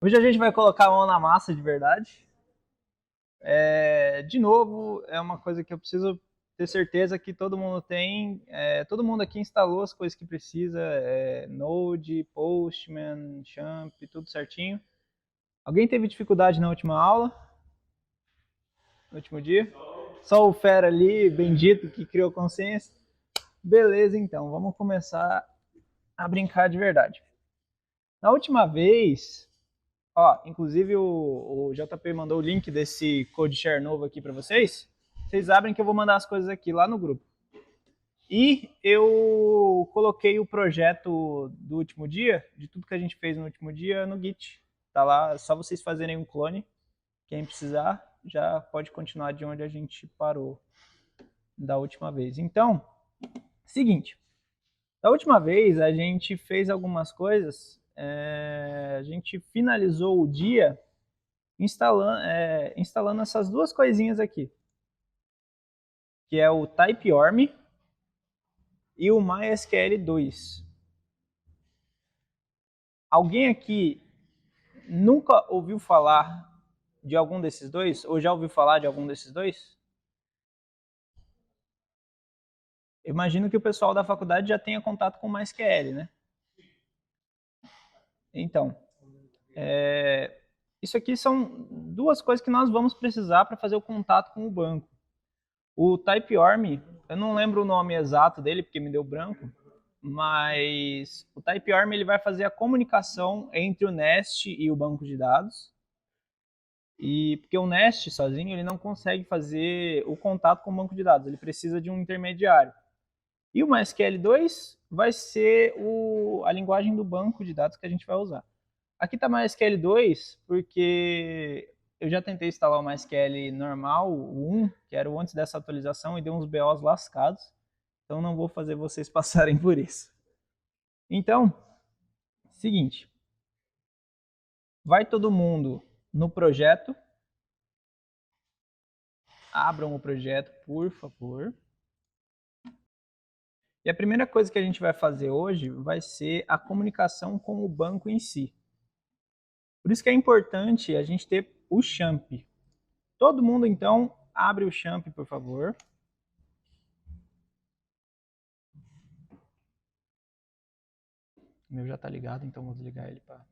Hoje a gente vai colocar a mão na massa de verdade. De novo, é uma coisa que eu preciso ter certeza que todo mundo tem. Todo mundo aqui instalou as coisas que precisa, Node, Postman, Champ, tudo certinho. Alguém teve dificuldade na última aula? No último dia? Só o fera ali, bendito, que criou consciência? Beleza, então, vamos começar a brincar de verdade. Na última vez, inclusive o JP mandou o link desse CodeShare novo aqui para vocês. Vocês abrem que eu vou mandar as coisas aqui lá no grupo. E eu coloquei o projeto do último dia, de tudo que a gente fez no último dia, no Git. Tá lá, é só vocês fazerem um clone. Quem precisar, já pode continuar de onde a gente parou da última vez. Então, seguinte. Da última vez, a gente fez algumas coisas. A gente finalizou o dia instalando essas duas coisinhas aqui, que é o Typeorm e o MySQL2. Alguém aqui nunca ouviu falar de algum desses dois? Ou já ouviu falar de algum desses dois? Eu imagino que o pessoal da faculdade já tenha contato com o MySQL, né? Então, isso aqui são duas coisas que nós vamos precisar para fazer o contato com o banco. O Typeorm, eu não lembro o nome exato dele, porque me deu branco, mas o Typeorm ele vai fazer a comunicação entre o Nest e o banco de dados. E porque o Nest sozinho ele não consegue fazer o contato com o banco de dados, ele precisa de um intermediário. E o MySQL2 vai ser a linguagem do banco de dados que a gente vai usar. Aqui está MySQL2 porque eu já tentei instalar o MySQL normal, o 1, que era o antes dessa atualização, e deu uns BOs lascados. Então não vou fazer vocês passarem por isso. Então, seguinte. Vai todo mundo no projeto. Abram o projeto, por favor. E a primeira coisa que a gente vai fazer hoje vai ser a comunicação com o banco em si. Por isso que é importante a gente ter o Champ. Todo mundo, então, abre o Champ, por favor. O meu já está ligado, então vou desligar ele para...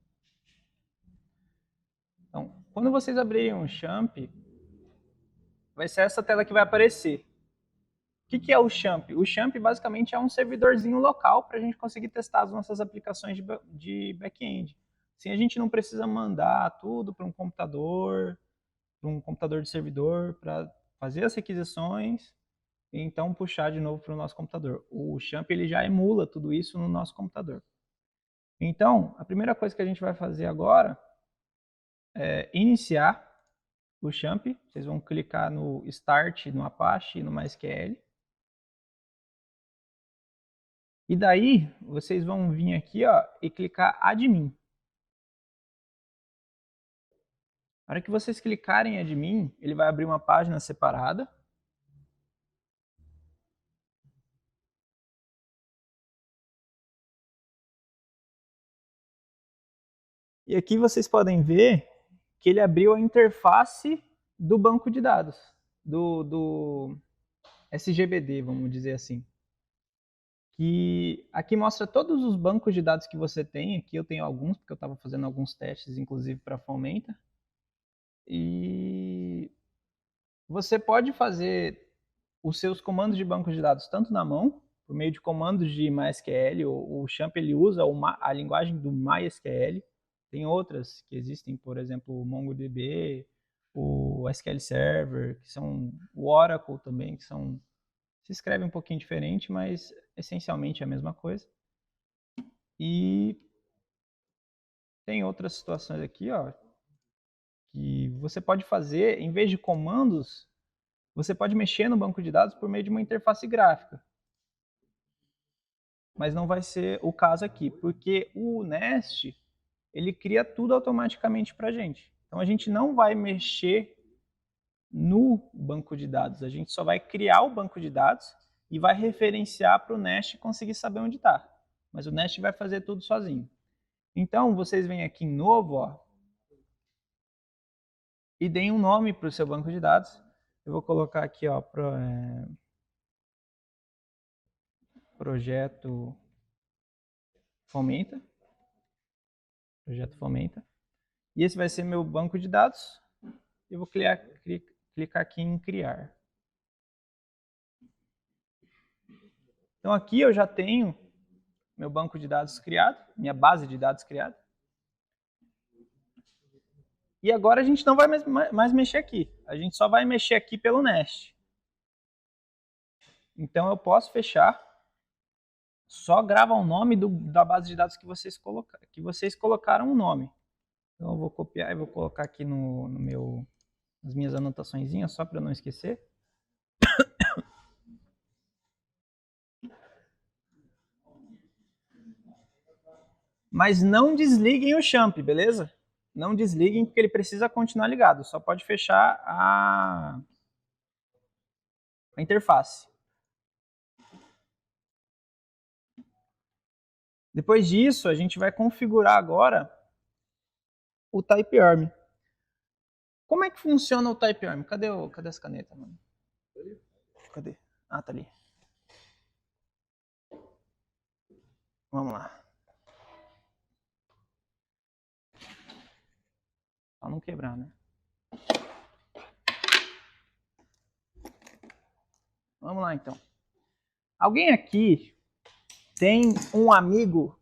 Então, quando vocês abrirem um Champ, vai ser essa tela que vai aparecer. O que é o Champ? O Champ basicamente é um servidorzinho local para a gente conseguir testar as nossas aplicações de back-end. Assim a gente não precisa mandar tudo para um computador de servidor, para fazer as requisições e então puxar de novo para o nosso computador. O Champ ele já emula tudo isso no nosso computador. Então, a primeira coisa que a gente vai fazer agora é iniciar o Champ. Vocês vão clicar no Start, no Apache, no MySQL. E daí, vocês vão vir aqui e clicar Admin. Na hora que vocês clicarem em Admin, ele vai abrir uma página separada. E aqui vocês podem ver que ele abriu a interface do banco de dados, do SGBD, vamos dizer assim. Que aqui mostra todos os bancos de dados que você tem. Aqui eu tenho alguns, porque eu estava fazendo alguns testes, inclusive para a Fomenta. E você pode fazer os seus comandos de banco de dados tanto na mão, por meio de comandos de MySQL, o Champ ele usa a linguagem do MySQL. Tem outras que existem, por exemplo, o MongoDB, o SQL Server, que são o Oracle também, que são se escreve um pouquinho diferente, mas essencialmente é a mesma coisa. E tem outras situações aqui, que você pode fazer, em vez de comandos, você pode mexer no banco de dados por meio de uma interface gráfica. Mas não vai ser o caso aqui, porque o Nest, ele cria tudo automaticamente para a gente. Então a gente não vai mexer no banco de dados, a gente só vai criar o banco de dados e vai referenciar para o Nest conseguir saber onde está. Mas o Nest vai fazer tudo sozinho. Então vocês vêm aqui em novo, e deem um nome para o seu banco de dados. Eu vou colocar aqui, ó, projeto Fomenta. Projeto Fomenta. E esse vai ser meu banco de dados. Eu vou clicar aqui em criar. Então aqui eu já tenho meu banco de dados criado, minha base de dados criada. E agora a gente não vai mais mexer aqui. A gente só vai mexer aqui pelo Nest. Então eu posso fechar. Só grava o nome da base de dados que vocês colocaram o nome. Então eu vou copiar e vou colocar aqui nas minhas anotaçõezinhas, só para não esquecer. Mas não desliguem o champ, beleza? Não desliguem porque ele precisa continuar ligado. Só pode fechar a interface. Depois disso, a gente vai configurar agora o TypeOrm. Como é que funciona o TypeOrm? Cadê essa caneta, mano? Cadê? Ah, tá ali. Vamos lá. Pra não quebrar, né? Vamos lá, então. Alguém aqui tem um amigo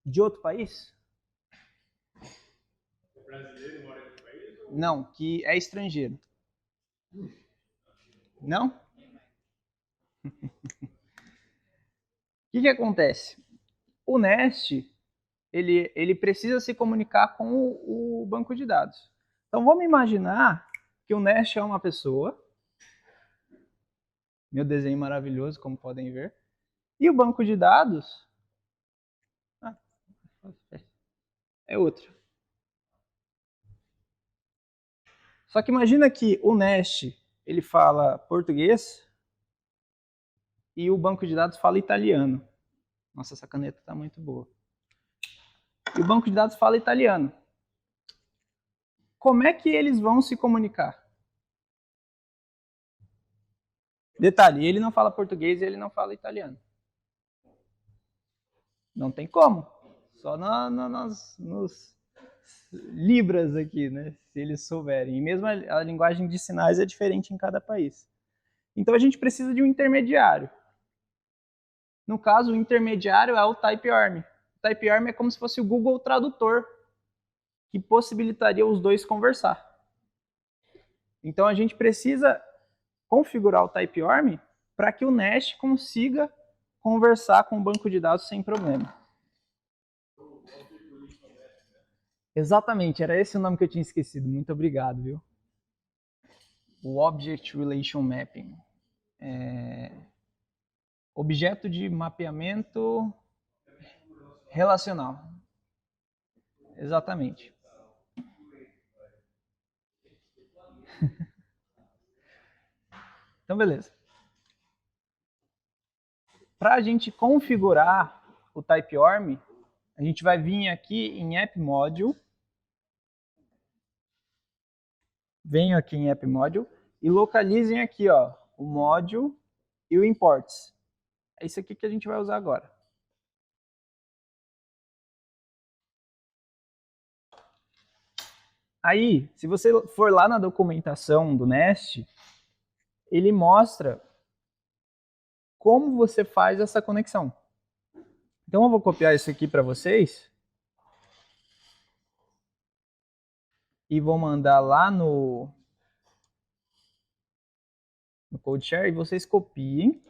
de outro país? O brasileiro mora em outro país? Não, que é estrangeiro. Não? O que acontece? O Nest, ele precisa se comunicar com o banco de dados. Então vamos imaginar que o Nest é uma pessoa. Meu desenho maravilhoso, como podem ver. E o banco de dados é outro. Só que imagina que o Nest ele fala português e o banco de dados fala italiano. Nossa, essa caneta está muito boa. E o banco de dados fala italiano. Como é que eles vão se comunicar? Detalhe, ele não fala português e ele não fala italiano. Não tem como. Só nos libras aqui, né? Se eles souberem. E mesmo a linguagem de sinais é diferente em cada país. Então a gente precisa de um intermediário. No caso, o intermediário é o TypeOrm. O TypeOrm é como se fosse o Google Tradutor, que possibilitaria os dois conversar. Então a gente precisa configurar o TypeOrm para que o Nest consiga conversar com o banco de dados sem problema. Exatamente, era esse o nome que eu tinha esquecido. Muito obrigado, viu? O Object Relation Mapping. Objeto de mapeamento relacional. Exatamente. Então, beleza. Para a gente configurar o TypeOrm, a gente vai vir aqui em App Module. Venho aqui em App Module e localizem aqui, ó, o Module e o Imports. É isso aqui que a gente vai usar agora. Aí, se você for lá na documentação do Nest, ele mostra como você faz essa conexão. Então eu vou copiar isso aqui para vocês e vou mandar lá no CodeShare e vocês copiem.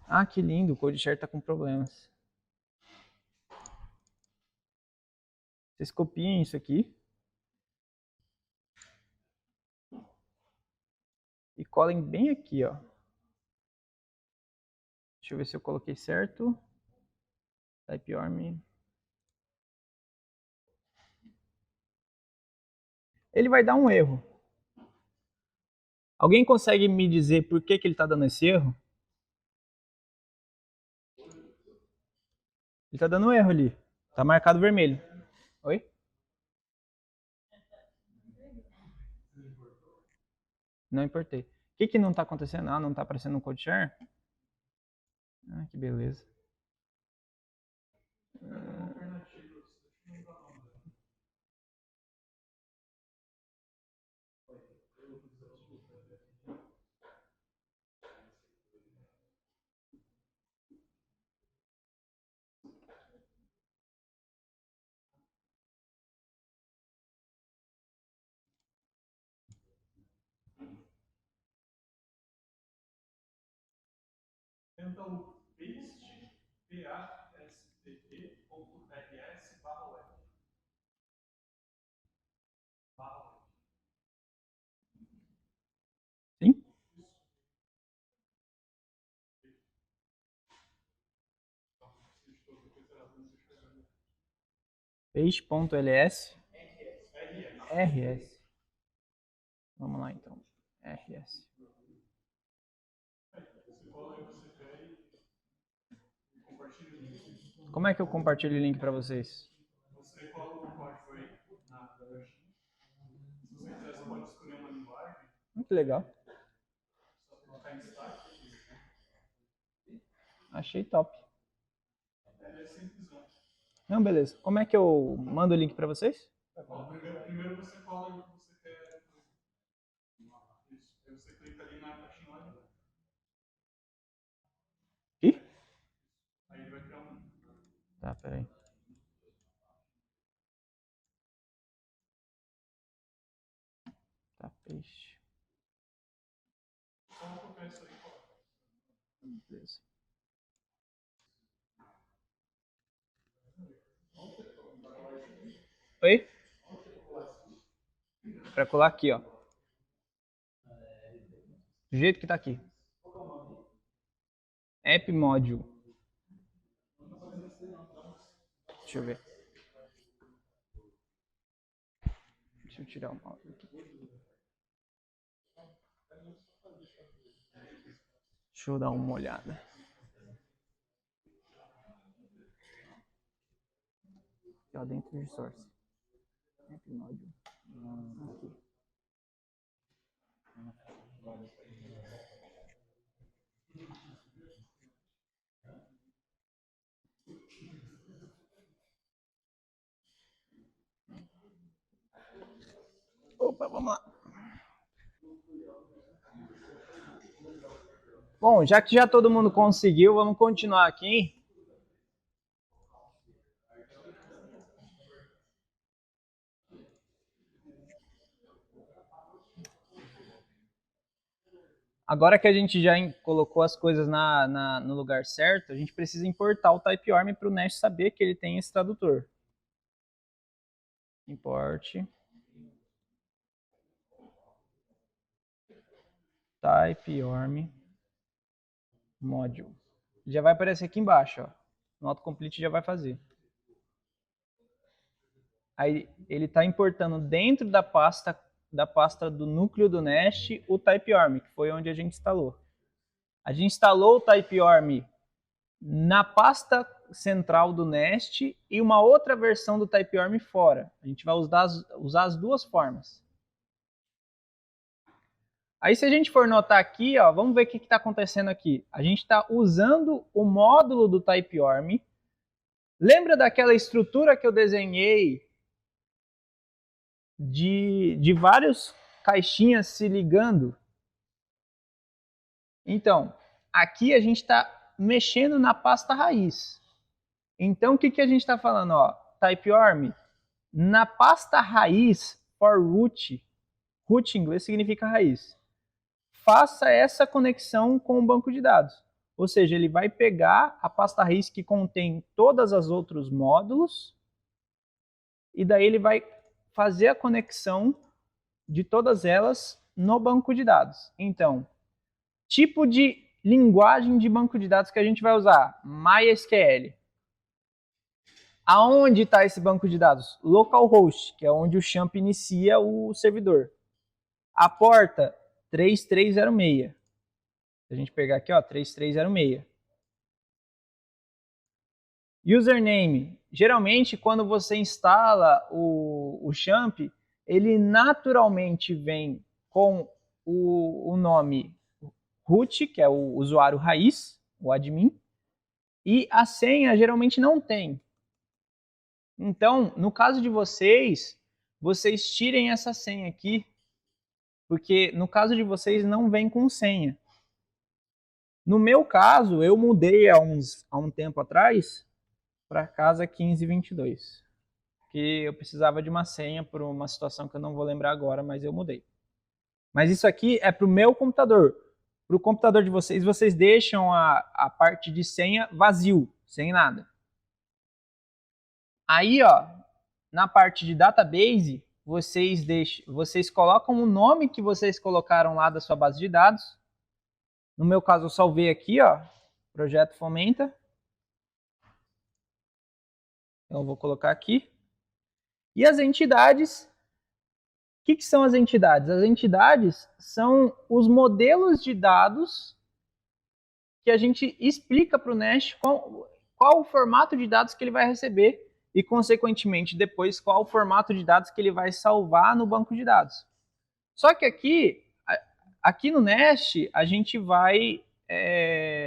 Ah, que lindo, o CodeShare está com problemas. Vocês copiem isso aqui e colhem bem aqui, ó. Deixa eu ver se eu coloquei certo. TypeOrm. Ele vai dar um erro. Alguém consegue me dizer por que ele está dando esse erro? Ele está dando um erro ali. Está marcado vermelho. Oi? Não importei. O que não está acontecendo? Ah, não está aparecendo no code share? Ah, que beleza. Então, paste pastp.rs/web. Sim? Page.ls RS. Vamos lá então. RS. Como é que eu compartilho o link para vocês? Você coloca o código aí na caixinha. Se você quiser, você pode escolher uma linguagem. Muito legal. Só colocar em destaque. Achei top. É simplesão. Não, beleza. Como é que eu mando o link para vocês? Primeiro você cola o que você quer. Isso. Aí você clica ali na caixinha lá. Ih? Aí ele vai criar um. Tá, peraí. Tá, peixe. Só copiar isso aí e coloca. Beleza. Oi? Pra colar aqui, ó. Do jeito que tá aqui. App Module. Deixa eu ver. Deixa eu tirar o mouse aqui. Deixa eu dar uma olhada. Aqui, ó, dentro de Source. App Module. Aqui. Opa, vamos lá. Bom, já que já todo mundo conseguiu, vamos continuar aqui. Agora que a gente já colocou as coisas no lugar certo, a gente precisa importar o typeorm para o Nest saber que ele tem esse tradutor. Import typeorm module. Já vai aparecer aqui embaixo, ó. No autocomplete já vai fazer. Aí ele está importando dentro da pasta do núcleo do Nest o typeorm, que foi onde a gente instalou. A gente instalou o typeorm na pasta central do Nest e uma outra versão do typeorm fora. A gente vai usar as duas formas. Aí se a gente for notar aqui, ó, vamos ver o que está acontecendo aqui. A gente está usando o módulo do typeorm. Lembra daquela estrutura que eu desenhei de várias caixinhas se ligando? Então, aqui a gente está mexendo na pasta raiz. Então, o que a gente está falando? Ó, typeorm, na pasta raiz, for root, root em inglês significa raiz, faça essa conexão com o banco de dados. Ou seja, ele vai pegar a pasta raiz que contém todos os outros módulos e daí ele vai fazer a conexão de todas elas no banco de dados. Então, tipo de linguagem de banco de dados que a gente vai usar? MySQL. Aonde está esse banco de dados? Localhost, que é onde o champ inicia o servidor. A porta 3306. Se a gente pegar aqui, ó, 3306. Username. Geralmente, quando você instala o champ, ele naturalmente vem com o nome root, que é o usuário raiz, o admin, e a senha geralmente não tem. Então, no caso de vocês, vocês tirem essa senha aqui, porque no caso de vocês não vem com senha. No meu caso, eu mudei há um tempo atrás para casa 1522, porque eu precisava de uma senha por uma situação que eu não vou lembrar agora, mas eu mudei. Mas isso aqui é para o meu computador. Para o computador de vocês, vocês deixam a parte de senha vazio, sem nada. Aí, ó, na parte de database, vocês colocam o nome que vocês colocaram lá da sua base de dados. No meu caso, eu salvei aqui, ó, projeto Fomenta. Então, eu vou colocar aqui. E as entidades, o que são as entidades? As entidades são os modelos de dados que a gente explica para o Nest qual o formato de dados que ele vai receber e, consequentemente, depois qual o formato de dados que ele vai salvar no banco de dados. Só que aqui no Nest, a gente vai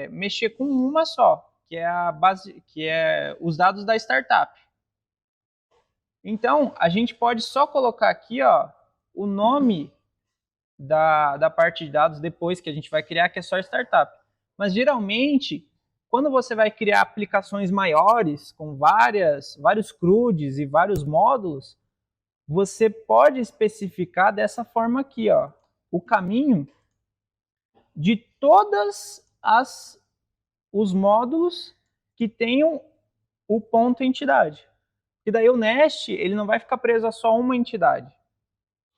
mexer com uma só, que é a base, que é os dados da startup. Então, a gente pode só colocar aqui, ó, o nome da parte de dados depois que a gente vai criar, que é só startup. Mas, geralmente, quando você vai criar aplicações maiores, com vários CRUDs e vários módulos, você pode especificar dessa forma aqui, ó, o caminho de todas os módulos que tenham o ponto entidade. E daí o Nest, ele não vai ficar preso a só uma entidade,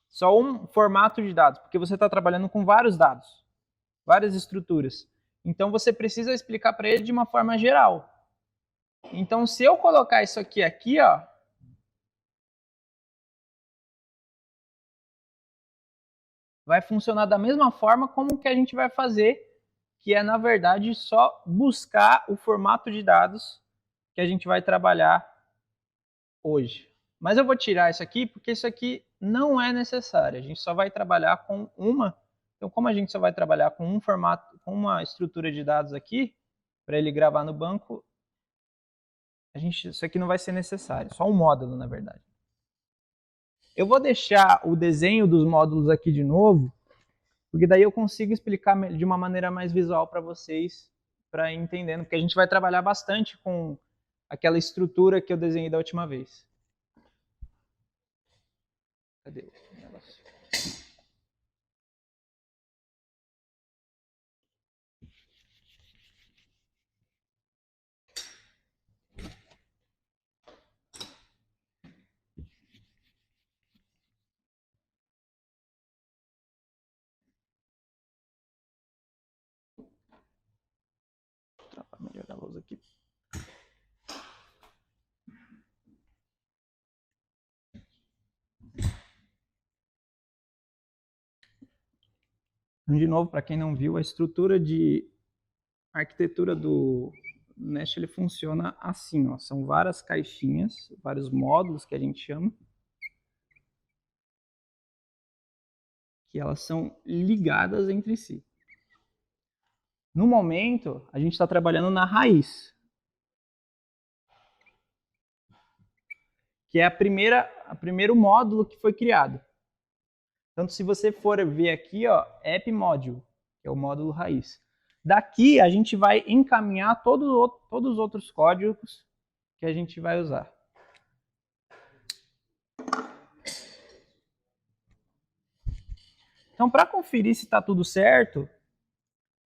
só um formato de dados, porque você está trabalhando com vários dados, várias estruturas. Então você precisa explicar para ele de uma forma geral. Então se eu colocar isso aqui, ó, vai funcionar da mesma forma como que a gente vai fazer, que é, na verdade, só buscar o formato de dados que a gente vai trabalhar hoje. Mas eu vou tirar isso aqui, porque isso aqui não é necessário. A gente só vai trabalhar com uma. Então, como a gente só vai trabalhar com um formato, com uma estrutura de dados aqui, para ele gravar no banco, isso aqui não vai ser necessário. Só um módulo, na verdade. Eu vou deixar o desenho dos módulos aqui de novo, porque daí eu consigo explicar de uma maneira mais visual para vocês, para ir entendendo, porque a gente vai trabalhar bastante com aquela estrutura que eu desenhei da última vez. Cadê o negócio? Para melhorar a luz aqui. De novo, para quem não viu, a estrutura de arquitetura do Nest ele funciona assim, ó. São várias caixinhas, vários módulos que a gente chama, que elas são ligadas entre si. No momento, a gente está trabalhando na raiz, que é o primeiro módulo que foi criado. Então, se você for ver aqui, ó, App Module, que é o módulo raiz. Daqui, a gente vai encaminhar todos os outros códigos que a gente vai usar. Então, para conferir se está tudo certo,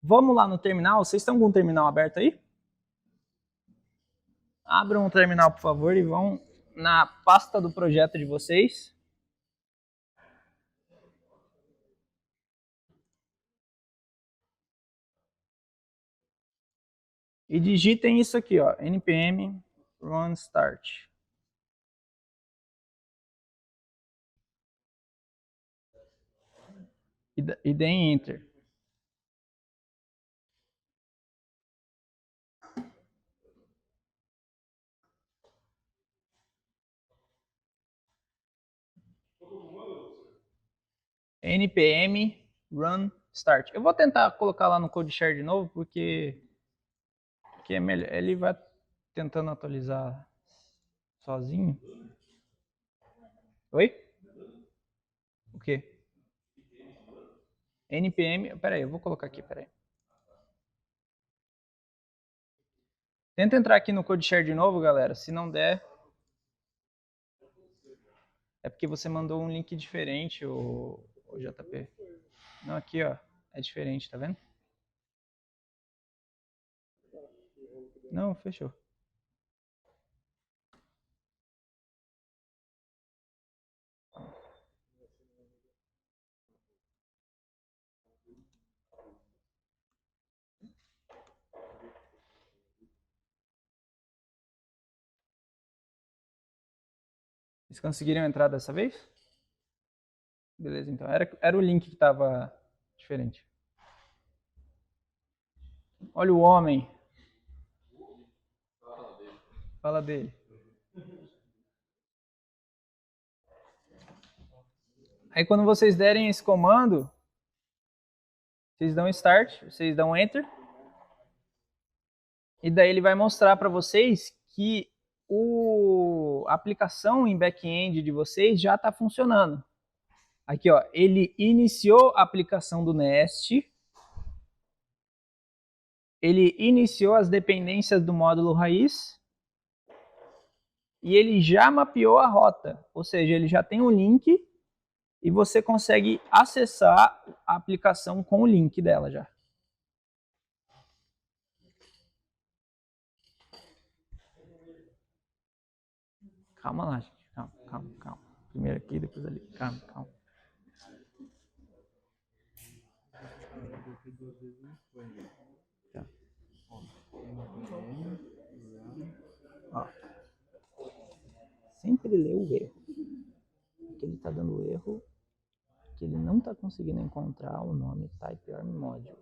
vamos lá no terminal. Vocês estão com o terminal aberto aí? Abram o terminal, por favor, e vão na pasta do projeto de vocês. E digitem isso aqui, ó, npm run start. E deem enter. npm run start. Eu vou tentar colocar lá no code share de novo, porque é melhor. Ele vai tentando atualizar sozinho. Oi? O quê? npm, peraí, eu vou colocar aqui, peraí. Tenta entrar aqui no code share de novo, galera. Se não der, é porque você mandou um link diferente, o JP. Não, aqui, ó, é diferente, tá vendo? Não, fechou. Vocês conseguiram entrar dessa vez? Beleza, então. Era o link que estava diferente. Olha o homem. Fala dele. Aí quando vocês derem esse comando, vocês dão start, vocês dão enter. E daí ele vai mostrar para vocês que a aplicação em back-end de vocês já está funcionando. Aqui, ó, ele iniciou a aplicação do Nest. Ele iniciou as dependências do módulo raiz. E ele já mapeou a rota. Ou seja, ele já tem um link e você consegue acessar a aplicação com o link dela já. Calma lá, gente. Calma, calma, calma. Primeiro aqui, depois ali. Calma, calma. Tá. Ó. Sempre lê o erro. Porque ele está dando erro, que ele não está conseguindo encontrar o nome type_arm_module.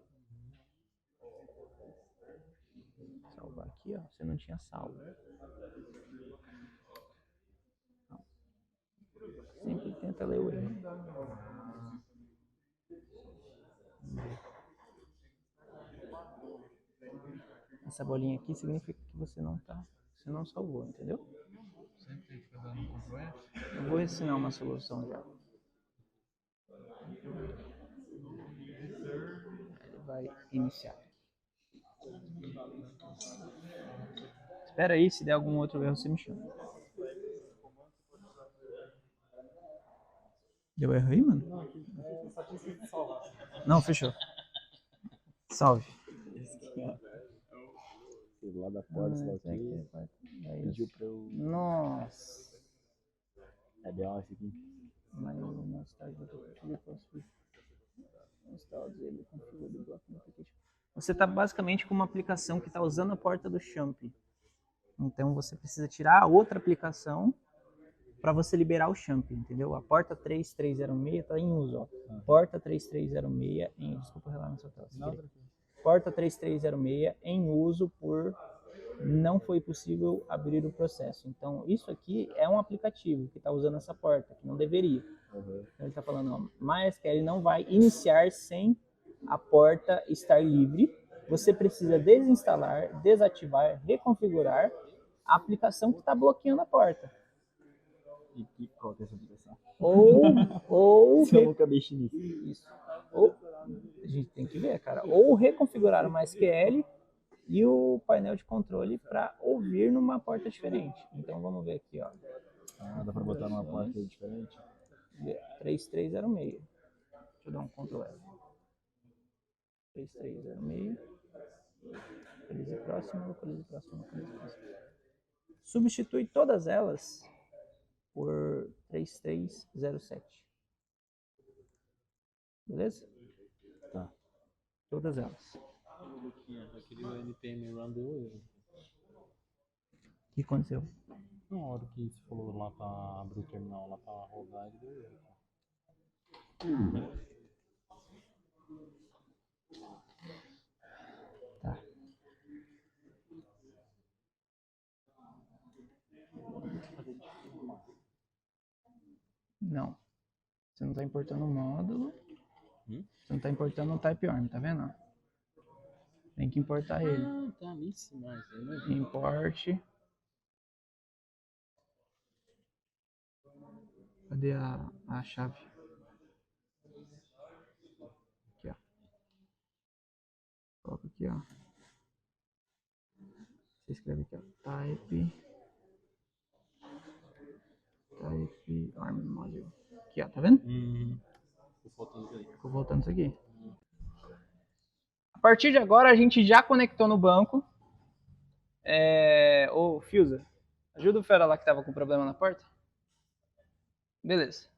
Salvar aqui, ó. Você não tinha salvo. Sempre tenta ler o erro. Essa bolinha aqui significa que você não salvou, entendeu? Sempre fica dando Ctrl F. Eu vou ensinar uma solução já. Ele vai iniciar. Espera aí, se der algum outro erro, você me chama. Deu erro aí, mano? Não, fechou. Salve. Lá da porta, pediu pra eu... Nossa. É bem esse aqui. Mas o nosso você está basicamente com uma aplicação que está usando a porta do Champ. Então você precisa tirar a outra aplicação para você liberar o Champ, entendeu? A porta 3306 está em uso, ó. Porta 3306 em... Desculpa relar na sua tela. Porta 3306 em uso por... Não foi possível abrir o processo. Então, isso aqui é um aplicativo que está usando essa porta, que não deveria. Então, ele está falando, ó, MySQL não vai iniciar sem a porta estar livre. Você precisa desinstalar, desativar, reconfigurar a aplicação que está bloqueando a porta. E qual que é essa aplicação? Ou Se eu nunca mexi nisso. Isso. Ou, a gente tem que ver, cara. Ou reconfigurar o MySQL e o painel de controle para ouvir numa porta diferente. Então vamos ver aqui, ó. Ah, dá para botar numa porta diferente? 3306. Deixa eu dar um Ctrl F. 3306. Localize próximo, localize próximo, localize próximo. Substitui todas elas por 3307. Beleza? Tá. Todas elas. Aquele npm run deu erro. O que aconteceu? Na hora que você falou lá pra abrir o terminal lá pra rodar, ele deu erro. Tá. Não. Você não está importando o módulo. Você não tá importando o typeorm, tá vendo? Tem que importar ele. Ah, tá ali em cima. Import. Cadê a chave? Aqui, ó. Coloca aqui, ó. Você escreve aqui, ó. Type arm module. Aqui, ó. Tá vendo? Ficou voltando isso aqui. A partir de agora, a gente já conectou no banco. Ô, Fuser, ajuda o fera lá que tava com problema na porta. Beleza.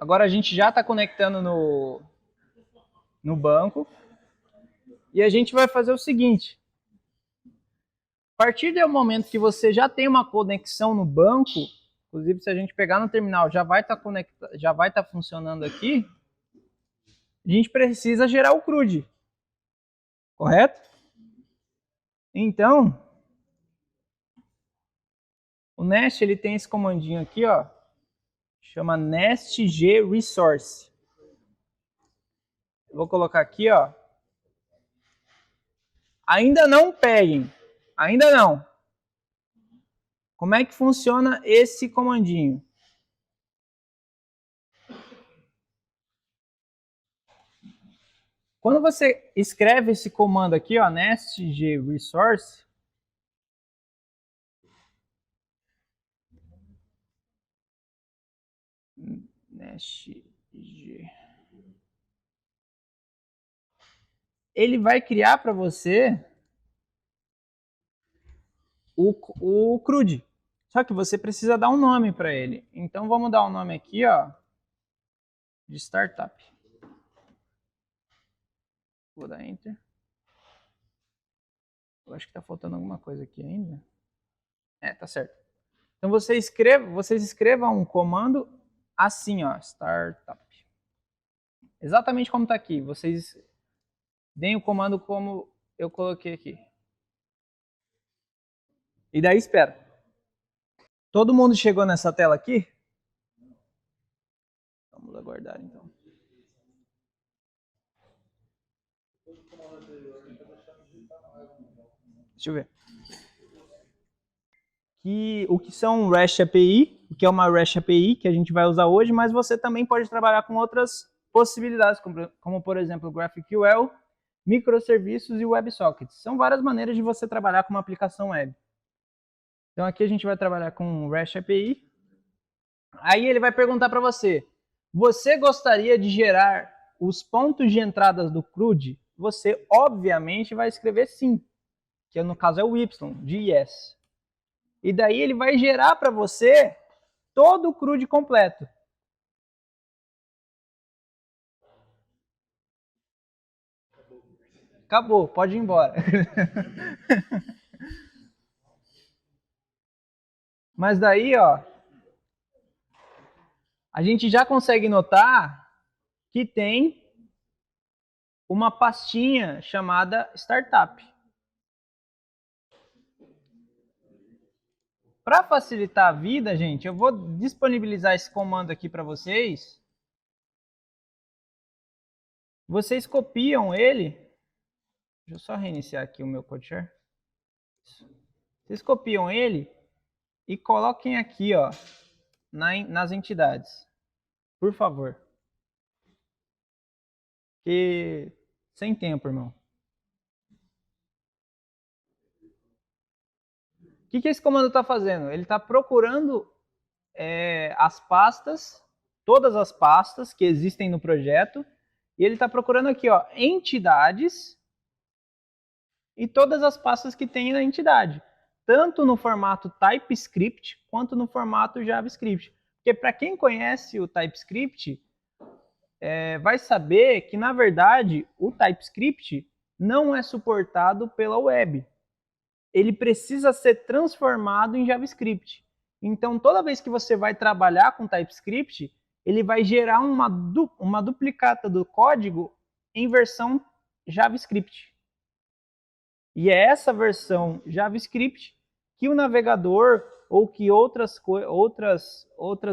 Agora a gente já está conectando no banco. E a gente vai fazer o seguinte. A partir do momento que você já tem uma conexão no banco, inclusive se a gente pegar no terminal, já vai estar funcionando aqui, a gente precisa gerar o CRUD. Correto? Então, o Nest ele tem esse comandinho aqui, ó, chama nestg resource. Eu vou colocar aqui, ó. Ainda não peguem, ainda não. Como é que funciona esse comandinho? Quando você escreve esse comando aqui, ó, nestg resource, ele vai criar para você o CRUD. Só que você precisa dar um nome para ele. Então vamos dar um nome aqui, ó, de startup. Vou dar Enter. Eu acho que está faltando alguma coisa aqui ainda. Tá certo. Então vocês escrevam um comando assim, ó, startup. Exatamente como está aqui. Vocês deem o comando como eu coloquei aqui. E daí espera. Todo mundo chegou nessa tela aqui? Vamos aguardar então. Deixa eu ver. O que são REST API, o que é uma REST API que a gente vai usar hoje, mas você também pode trabalhar com outras possibilidades, como por exemplo, GraphQL, microserviços e WebSockets. São várias maneiras de você trabalhar com uma aplicação web. Então aqui a gente vai trabalhar com REST API. Aí ele vai perguntar para você, você gostaria de gerar os pontos de entradas do CRUD? Você obviamente vai escrever sim, que no caso é o Y, de yes. E daí ele vai gerar para você todo o CRUD completo. Acabou, pode ir embora. Mas daí, ó, a gente já consegue notar que tem uma pastinha chamada Startup. Para facilitar a vida, gente, eu vou disponibilizar esse comando aqui para vocês. Vocês copiam ele. Deixa eu só reiniciar aqui o meu CodeShare. Vocês copiam ele e coloquem aqui, ó, nas entidades. Por favor. Porque sem tempo, irmão. O que esse comando está fazendo? Ele está procurando as pastas, todas as pastas que existem no projeto, e ele está procurando aqui, ó, entidades e todas as pastas que tem na entidade, tanto no formato TypeScript quanto no formato JavaScript. Porque para quem conhece o TypeScript, vai saber que, na verdade, o TypeScript não é suportado pela web. Ele precisa ser transformado em JavaScript. Então, toda vez que você vai trabalhar com TypeScript, ele vai gerar uma duplicata do código em versão JavaScript. E é essa versão JavaScript que o navegador ou que outras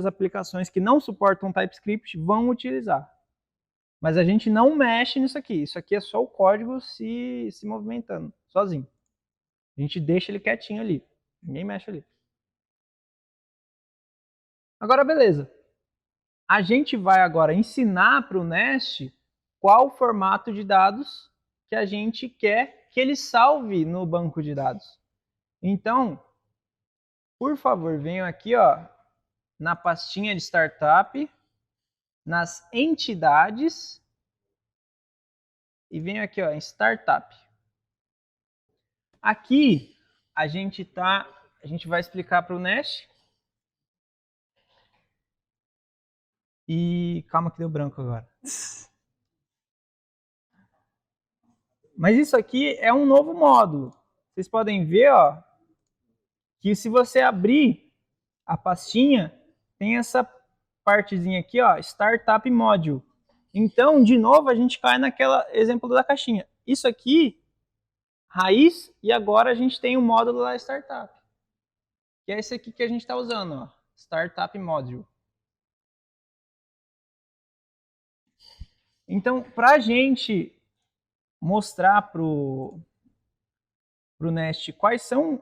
aplicações que não suportam TypeScript vão utilizar. Mas a gente não mexe nisso aqui. Isso aqui é só o código se movimentando, sozinho. A gente deixa ele quietinho ali. Ninguém mexe ali. Agora, beleza. A gente vai agora ensinar para o Nest qual formato de dados que a gente quer que ele salve no banco de dados. Então, por favor, venham aqui, ó, na pastinha de startup, nas entidades, e venham aqui, ó, em startup. Aqui a gente vai explicar para o Nest. E calma que deu branco agora. Mas isso aqui é um novo módulo. Vocês podem ver, ó, que se você abrir a pastinha, tem essa partezinha aqui, ó, Startup Module. Então, de novo, a gente cai naquele exemplo da caixinha. Isso aqui, raiz, e agora a gente tem o módulo lá Startup. Que é esse aqui que a gente está usando, ó, Startup Module. Então, para a gente mostrar para o Nest quais são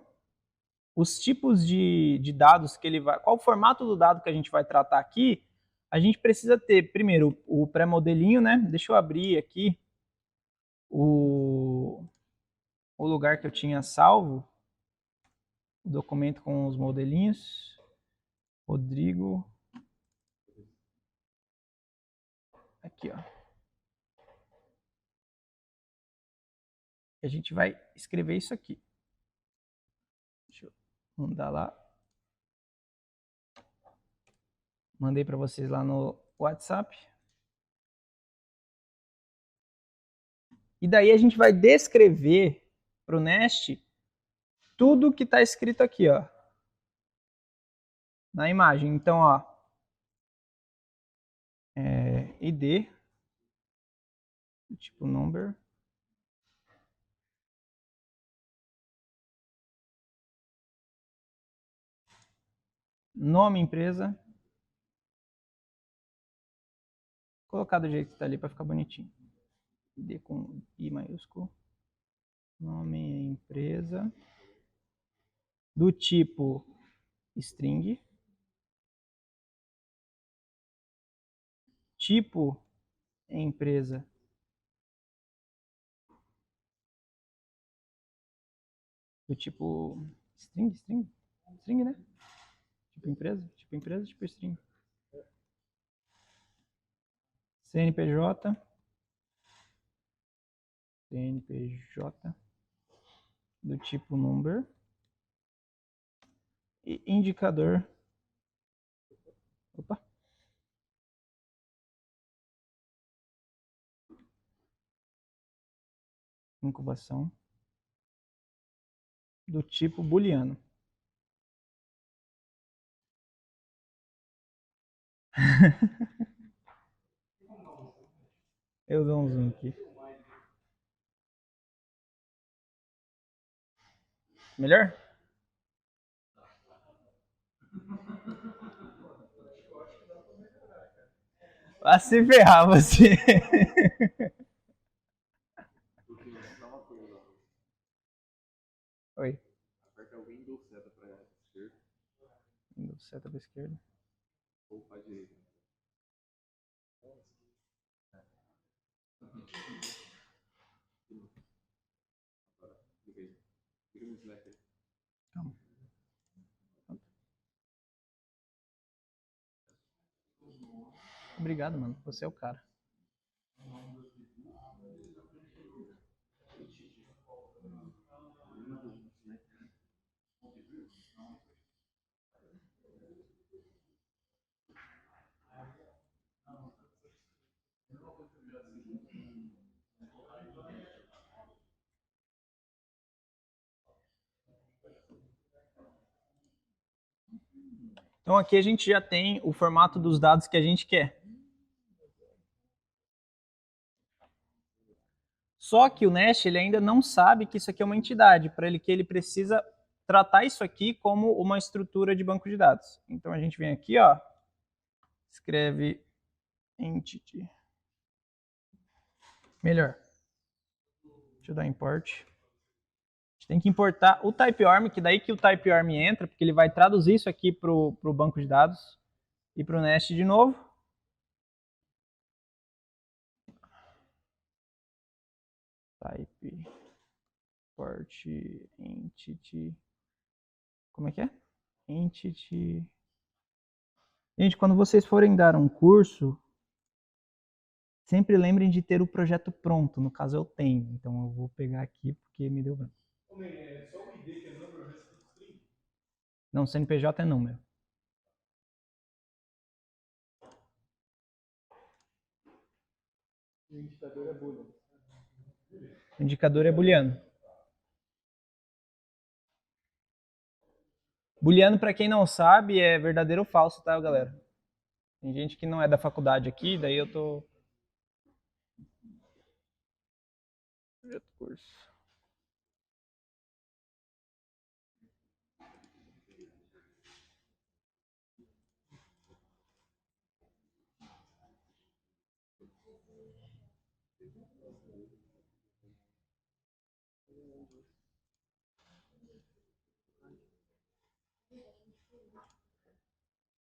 os tipos de dados que ele vai... Qual o formato do dado que a gente vai tratar aqui, a gente precisa ter, primeiro, o pré-modelinho, né? Deixa eu abrir aqui o lugar que eu tinha salvo, o documento com os modelinhos. Rodrigo. Aqui, ó. A gente vai escrever isso aqui. Deixa eu mandar lá. Mandei para vocês lá no WhatsApp. E daí a gente vai descrever para o Nest tudo que está escrito aqui, ó, na imagem. Então, ó, ID, tipo number, nome empresa, colocar do jeito que está ali para ficar bonitinho. ID com I maiúsculo, nome empresa, do tipo string, tipo empresa, do tipo string, né? Tipo empresa, tipo string. CNPJ do tipo number e indicador. Opa. Incubação do tipo booleano. Eu dou um zoom aqui. Melhor? Vai se ferrar você. Oi. Aperta o Windows seta para a esquerda. Windows seta para a esquerda. Ou para a direita. Agora, clica aí. Clica no Slack aí. Calma. Obrigado, mano. Você é o cara. Então aqui a gente já tem o formato dos dados que a gente quer. Só que o Nest ele ainda não sabe que isso aqui é uma entidade. Para ele que ele precisa tratar isso aqui como uma estrutura de banco de dados. Então a gente vem aqui, ó, escreve entity. Melhor. Deixa eu dar import. A gente tem que importar o typeorm, que daí que o typeorm entra, porque ele vai traduzir isso aqui para o banco de dados e para o nest de novo. Type import entity. Como é que é? Entity. Gente, quando vocês forem dar um curso, sempre lembrem de ter o projeto pronto. No caso, eu tenho. Então, eu vou pegar aqui porque me deu branco. É só o ID que é número, o resto é string? Não, CNPJ é número. O indicador é boolean. O indicador é booleano. Booleano, para quem não sabe, é verdadeiro ou falso, tá, galera? Tem gente que não é da faculdade aqui, daí eu tô... Projeto curso.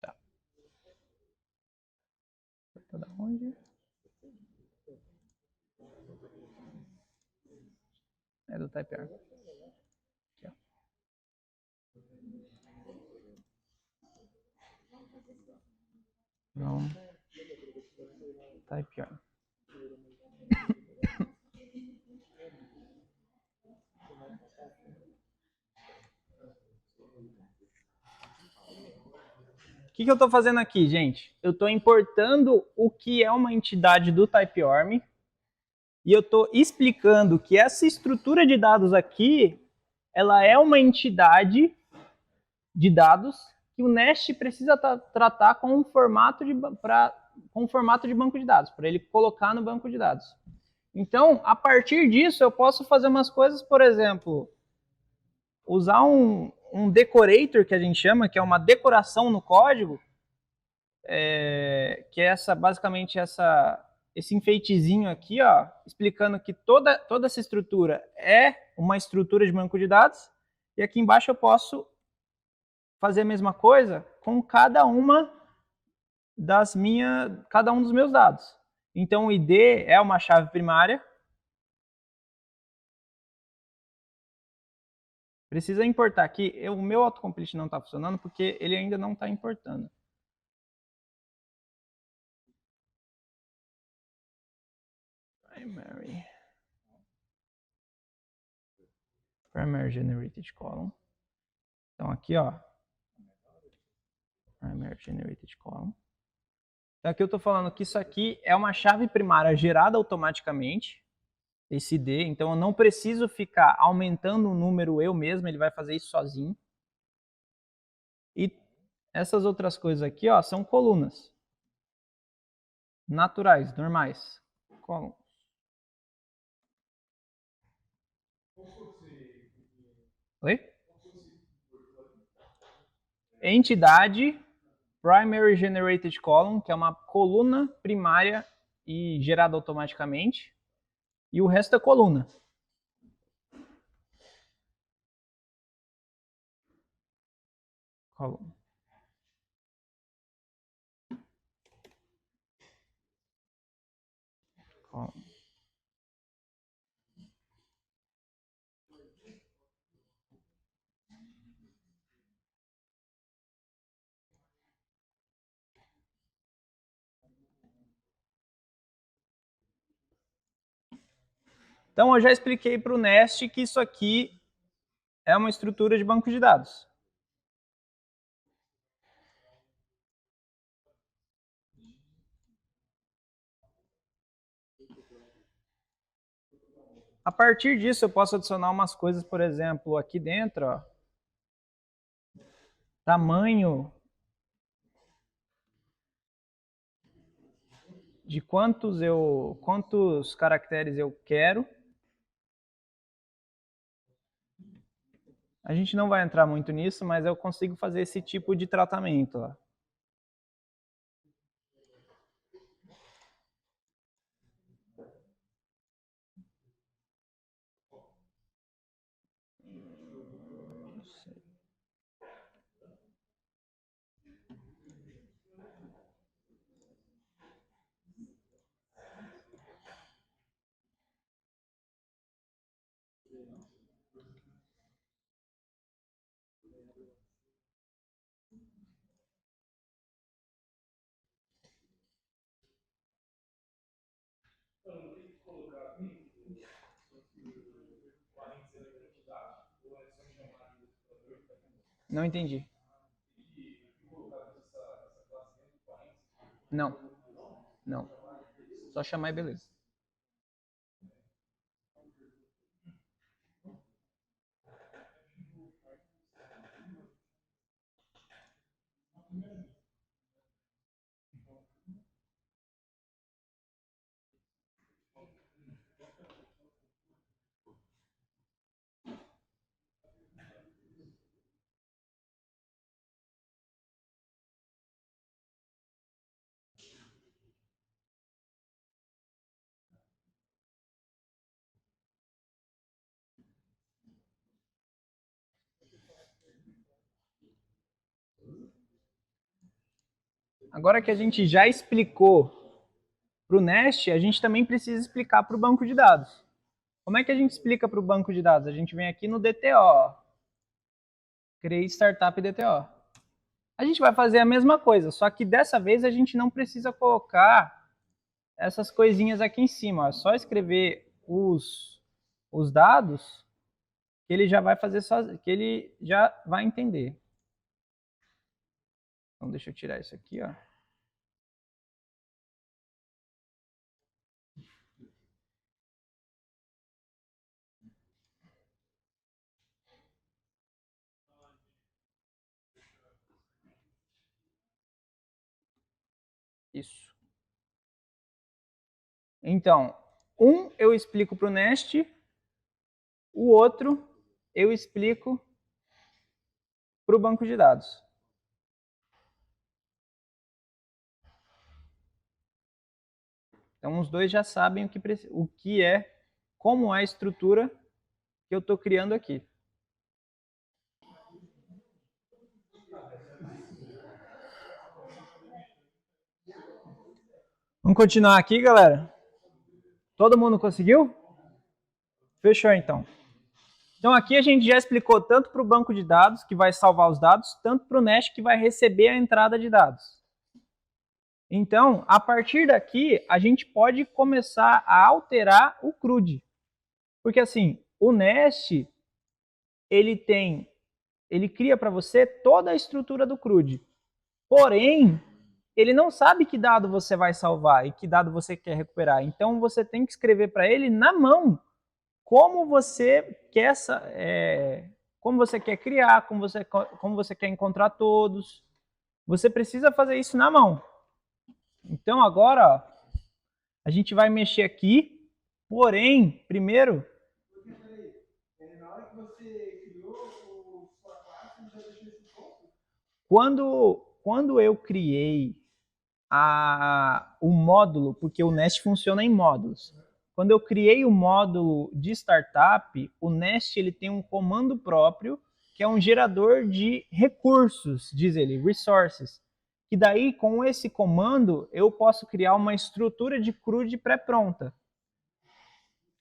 Tá. Tá da onde? É do typeorm. Aqui, ó. From typeorm. O que eu estou fazendo aqui, gente? Eu estou importando o que é uma entidade do typeorm e eu estou explicando que essa estrutura de dados aqui, ela é uma entidade de dados que o Nest precisa tratar com um formato de banco de dados, para ele colocar no banco de dados. Então, a partir disso, eu posso fazer umas coisas, por exemplo, usar um decorator, que a gente chama, que é uma decoração no código, que é basicamente esse enfeitezinho aqui, ó, explicando que toda essa estrutura é uma estrutura de banco de dados, e aqui embaixo eu posso fazer a mesma coisa com cada um dos meus dados. Então o ID é uma chave primária. Precisa importar aqui. O meu autocomplete não está funcionando porque ele ainda não está importando. Primary generated column. Então aqui, ó, primary generated column. Então aqui eu estou falando que isso aqui é uma chave primária gerada automaticamente, esse ID, então eu não preciso ficar aumentando o número eu mesmo, ele vai fazer isso sozinho. E essas outras coisas aqui, ó, são colunas naturais, normais. Columns. Oi? Entidade Primary Generated Column, que é uma coluna primária e gerada automaticamente. E o resto é coluna. Column. Column. Então, eu já expliquei para o Nest que isso aqui é uma estrutura de banco de dados. A partir disso, eu posso adicionar umas coisas, por exemplo, aqui dentro, ó, tamanho de quantos caracteres eu quero. A gente não vai entrar muito nisso, mas eu consigo fazer esse tipo de tratamento. Ó. Não entendi. Não. Não. Só chamar e beleza. Agora que a gente já explicou para o Nest, a gente também precisa explicar para o banco de dados. Como é que a gente explica para o banco de dados? A gente vem aqui no DTO. Criei Startup DTO. A gente vai fazer a mesma coisa, só que dessa vez a gente não precisa colocar essas coisinhas aqui em cima. É só escrever os dados que ele já vai fazer sozinho, que ele já vai entender. Então deixa eu tirar isso aqui, ó. Isso. Então, um eu explico para o Nest, o outro eu explico para o banco de dados. Então, os dois já sabem o que é, como é a estrutura que eu estou criando aqui. Vamos continuar aqui, galera? Todo mundo conseguiu? Fechou, então. Então, aqui a gente já explicou tanto para o banco de dados, que vai salvar os dados, tanto para o Nest, que vai receber a entrada de dados. Então, a partir daqui, a gente pode começar a alterar o CRUD. Porque, assim, o Nest, ele cria para você toda a estrutura do CRUD. Porém, ele não sabe que dado você vai salvar e que dado você quer recuperar. Então, você tem que escrever para ele na mão como você quer criar, como você quer encontrar todos. Você precisa fazer isso na mão. Então, agora, ó, a gente vai mexer aqui, porém, primeiro... Na hora que você criou sua classe, já deixou esse ponto? Quando eu criei o módulo, porque o Nest funciona em módulos. Quando eu criei o módulo de startup, o Nest ele tem um comando próprio, que é um gerador de recursos, diz ele, resources. E daí, com esse comando, eu posso criar uma estrutura de CRUD pré-pronta.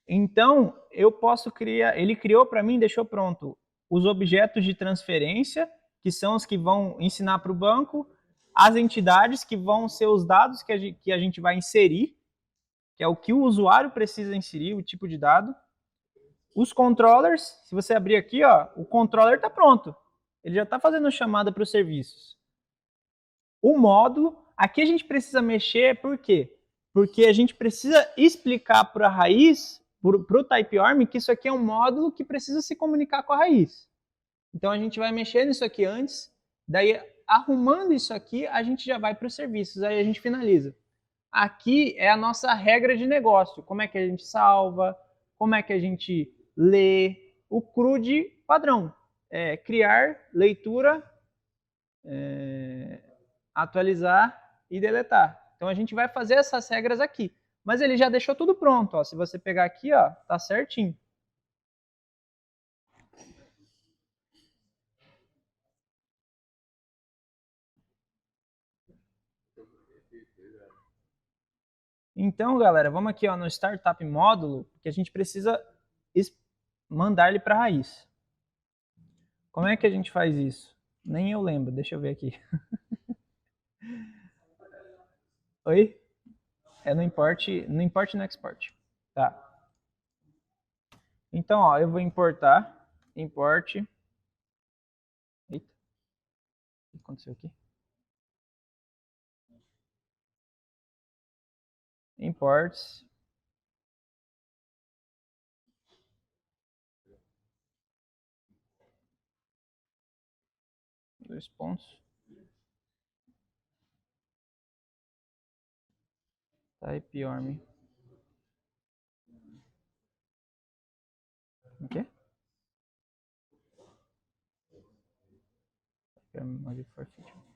Então, eu posso criar... Ele criou para mim, deixou pronto os objetos de transferência, que são os que vão ensinar para o banco, as entidades, que vão ser os dados que a gente vai inserir, que é o que o usuário precisa inserir, o tipo de dado. Os controllers, se você abrir aqui, ó, o controller está pronto. Ele já está fazendo chamada para os serviços. O módulo, aqui a gente precisa mexer, por quê? Porque a gente precisa explicar para a raiz, para o TypeOrm, que isso aqui é um módulo que precisa se comunicar com a raiz. Então a gente vai mexer nisso aqui antes, daí arrumando isso aqui, a gente já vai para os serviços, aí a gente finaliza. Aqui é a nossa regra de negócio, como é que a gente salva, como é que a gente lê, o CRUD padrão. criar, leitura, atualizar e deletar. Então a gente vai fazer essas regras aqui. Mas ele já deixou tudo pronto. Ó. Se você pegar aqui, ó, tá certinho. Então, galera, vamos aqui ó, no Startup Módulo, que a gente precisa mandar ele para a raiz. Como é que a gente faz isso? Nem eu lembro, deixa eu ver aqui. Oi? No import e no export. Tá. Então, ó, eu vou importar, import. Eita. O que aconteceu aqui? Imports. Dois pontos. Type army. O quê? Module for feature.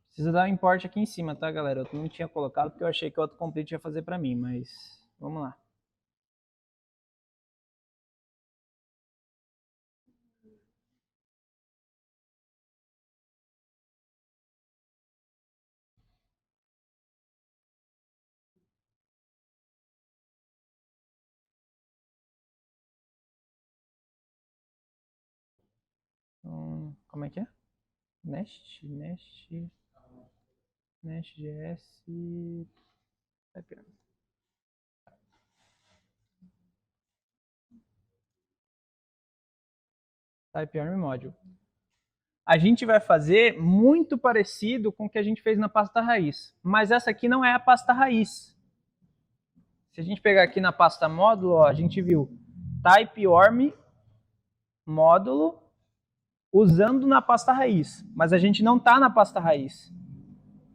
Precisa dar um import aqui em cima, tá, galera? Eu não tinha colocado porque eu achei que o autocomplete ia fazer pra mim, mas vamos lá. Então, como é que é? Nest.js Type army. Type army module. A gente vai fazer muito parecido com o que a gente fez na pasta raiz, mas essa aqui não é a pasta raiz. Se a gente pegar aqui na pasta módulo, ó, a gente viu type army módulo usando na pasta raiz, mas a gente não está na pasta raiz.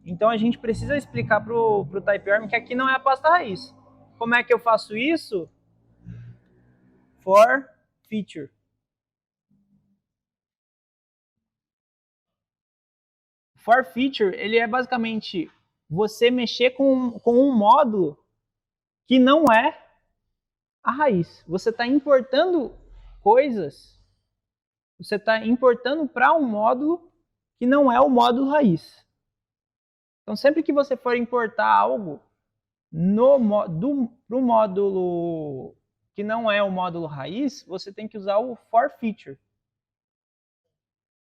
Então a gente precisa explicar para o TypeArm que aqui não é a pasta raiz. Como é que eu faço isso? For feature. For feature, ele é basicamente você mexer com um módulo que não é a raiz. Você está importando coisas, você está importando para um módulo que não é o módulo raiz. Então, sempre que você for importar algo para o módulo que não é o módulo raiz, você tem que usar o for feature.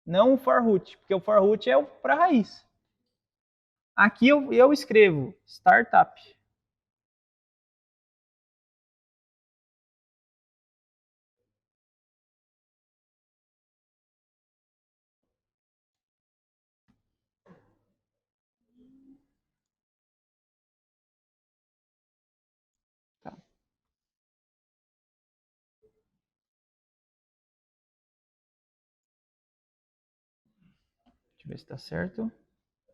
Não o for root, porque o for root é para a raiz. Aqui eu escrevo startup. Tá. Deixa eu ver se está certo.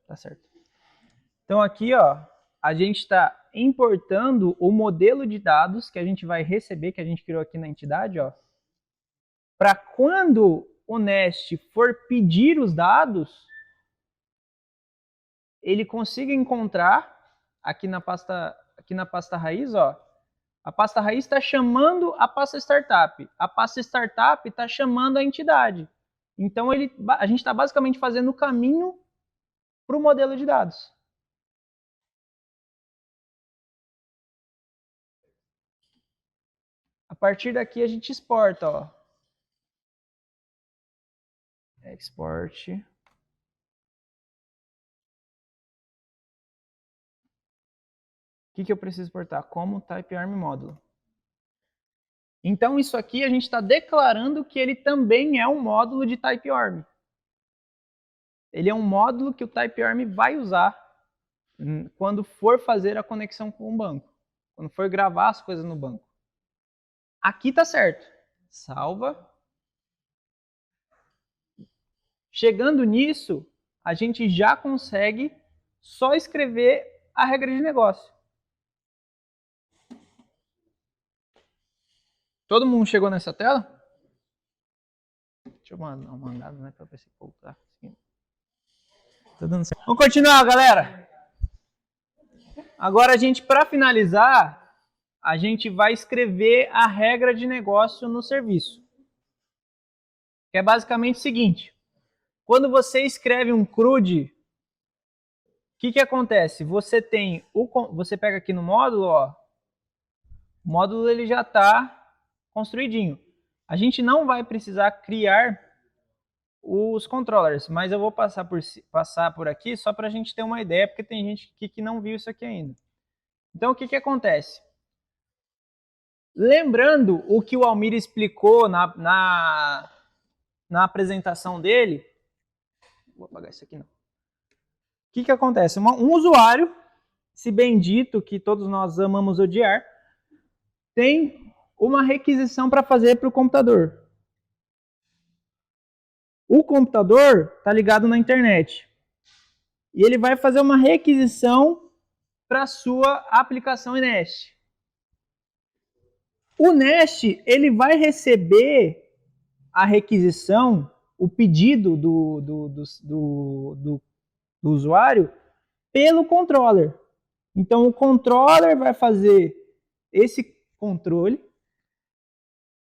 Tá certo. Então aqui, ó, a gente está importando o modelo de dados que a gente vai receber, que a gente criou aqui na entidade, ó, para quando o Nest for pedir os dados, ele consiga encontrar aqui na pasta raiz, ó, a pasta raiz está chamando a pasta startup. A pasta startup está chamando a entidade. Então a gente está basicamente fazendo o caminho para o modelo de dados. A partir daqui a gente exporta, ó. Export. O que eu preciso exportar? Como TypeArm módulo. Então isso aqui a gente está declarando que ele também é um módulo de TypeArm. Ele é um módulo que o TypeArm vai usar quando for fazer a conexão com o banco. Quando for gravar as coisas no banco. Aqui tá certo. Salva. Chegando nisso, a gente já consegue só escrever a regra de negócio. Todo mundo chegou nessa tela? Deixa eu mandar uma mandada, né, para ver se voltar. Tá dando certo. Vamos continuar, galera. Agora a gente, para finalizar, a gente vai escrever a regra de negócio no serviço. Que é basicamente o seguinte. Quando você escreve um CRUD, o que acontece? Você pega aqui no módulo, ó, o módulo ele já está construidinho. A gente não vai precisar criar os controllers, mas eu vou passar por aqui só para a gente ter uma ideia, porque tem gente que não viu isso aqui ainda. Então, o que acontece? Lembrando o que o Almir explicou na apresentação dele, vou apagar isso aqui não. O que acontece? Um usuário, esse bendito que todos nós amamos odiar, tem uma requisição para fazer para o computador. O computador está ligado na internet. E ele vai fazer uma requisição para a sua aplicação Nest. O Nest ele vai receber a requisição, o pedido do usuário pelo controller. Então o controller vai fazer esse controle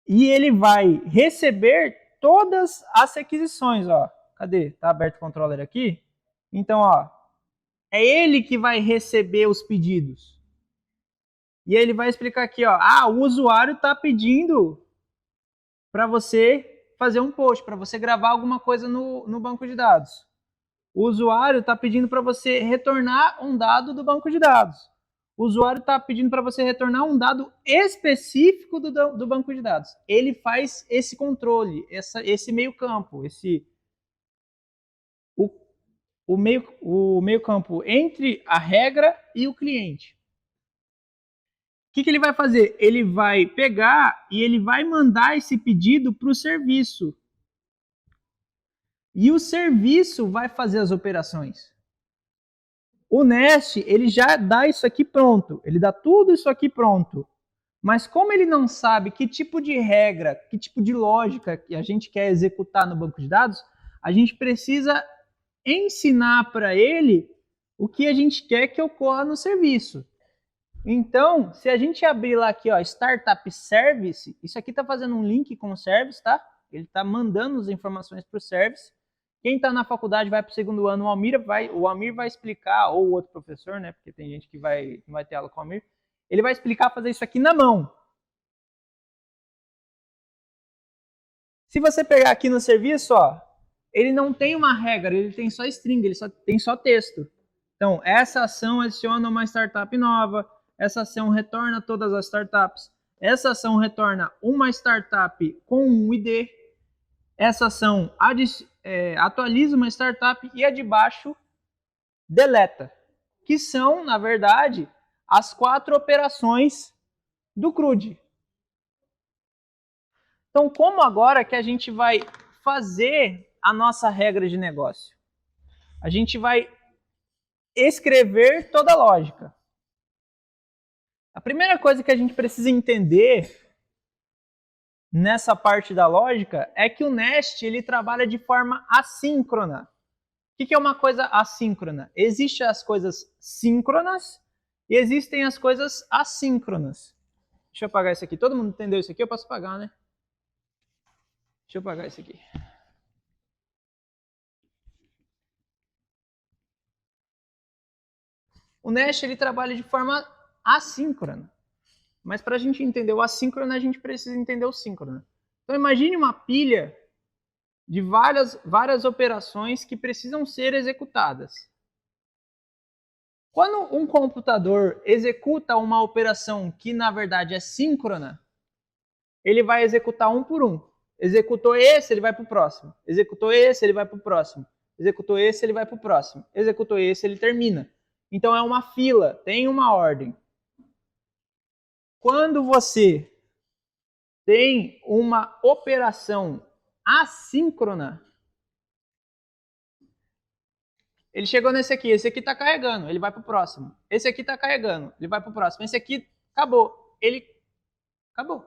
e ele vai receber todas as requisições, ó. Cadê? Tá aberto o controller aqui? Então, ó, é ele que vai receber os pedidos. E ele vai explicar aqui, ó, o usuário está pedindo para você fazer um post, para você gravar alguma coisa no banco de dados. O usuário está pedindo para você retornar um dado do banco de dados. O usuário está pedindo para você retornar um dado específico do banco de dados. Ele faz esse controle, esse meio campo, o meio campo entre a regra e o cliente. O que ele vai fazer? Ele vai pegar e ele vai mandar esse pedido para o serviço. E o serviço vai fazer as operações. O Nest, ele já dá isso aqui pronto. Ele dá tudo isso aqui pronto. Mas como ele não sabe que tipo de regra, que tipo de lógica que a gente quer executar no banco de dados, a gente precisa ensinar para ele o que a gente quer que ocorra no serviço. Então, se a gente abrir lá aqui, ó, Startup Service, isso aqui está fazendo um link com o Service, tá? Ele está mandando as informações para o Service. Quem está na faculdade vai para o segundo ano, o Almir vai explicar, ou o outro professor, né? Porque tem gente que não vai ter aula com o Almir. Ele vai explicar fazer isso aqui na mão. Se você pegar aqui no serviço, ó, ele não tem uma regra, ele tem só string, ele tem só texto. Então, essa ação adiciona uma startup nova, essa ação retorna todas as startups, essa ação retorna uma startup com um ID, essa ação atualiza uma startup e a de baixo deleta, que são, na verdade, as 4 operações do CRUD. Então, como agora que a gente vai fazer a nossa regra de negócio? A gente vai escrever toda a lógica. A primeira coisa que a gente precisa entender nessa parte da lógica é que o Nest ele trabalha de forma assíncrona. O que é uma coisa assíncrona? Existem as coisas síncronas e existem as coisas assíncronas. Deixa eu apagar isso aqui. Todo mundo entendeu isso aqui? Eu posso apagar, né? Deixa eu apagar isso aqui. O Nest ele trabalha de forma assíncrona. Mas para a gente entender o assíncrono, a gente precisa entender o síncrono. Então imagine uma pilha de várias operações que precisam ser executadas. Quando um computador executa uma operação que na verdade é síncrona, ele vai executar um por um. Executou esse, ele vai para o próximo. Executou esse, ele vai para o próximo. Executou esse, ele vai para o próximo. Executou esse, ele termina. Então é uma fila, tem uma ordem. Quando você tem uma operação assíncrona, Ele chegou nesse aqui, esse aqui está carregando, ele vai para o próximo. Esse aqui está carregando, ele vai para o próximo. Esse aqui acabou, ele acabou.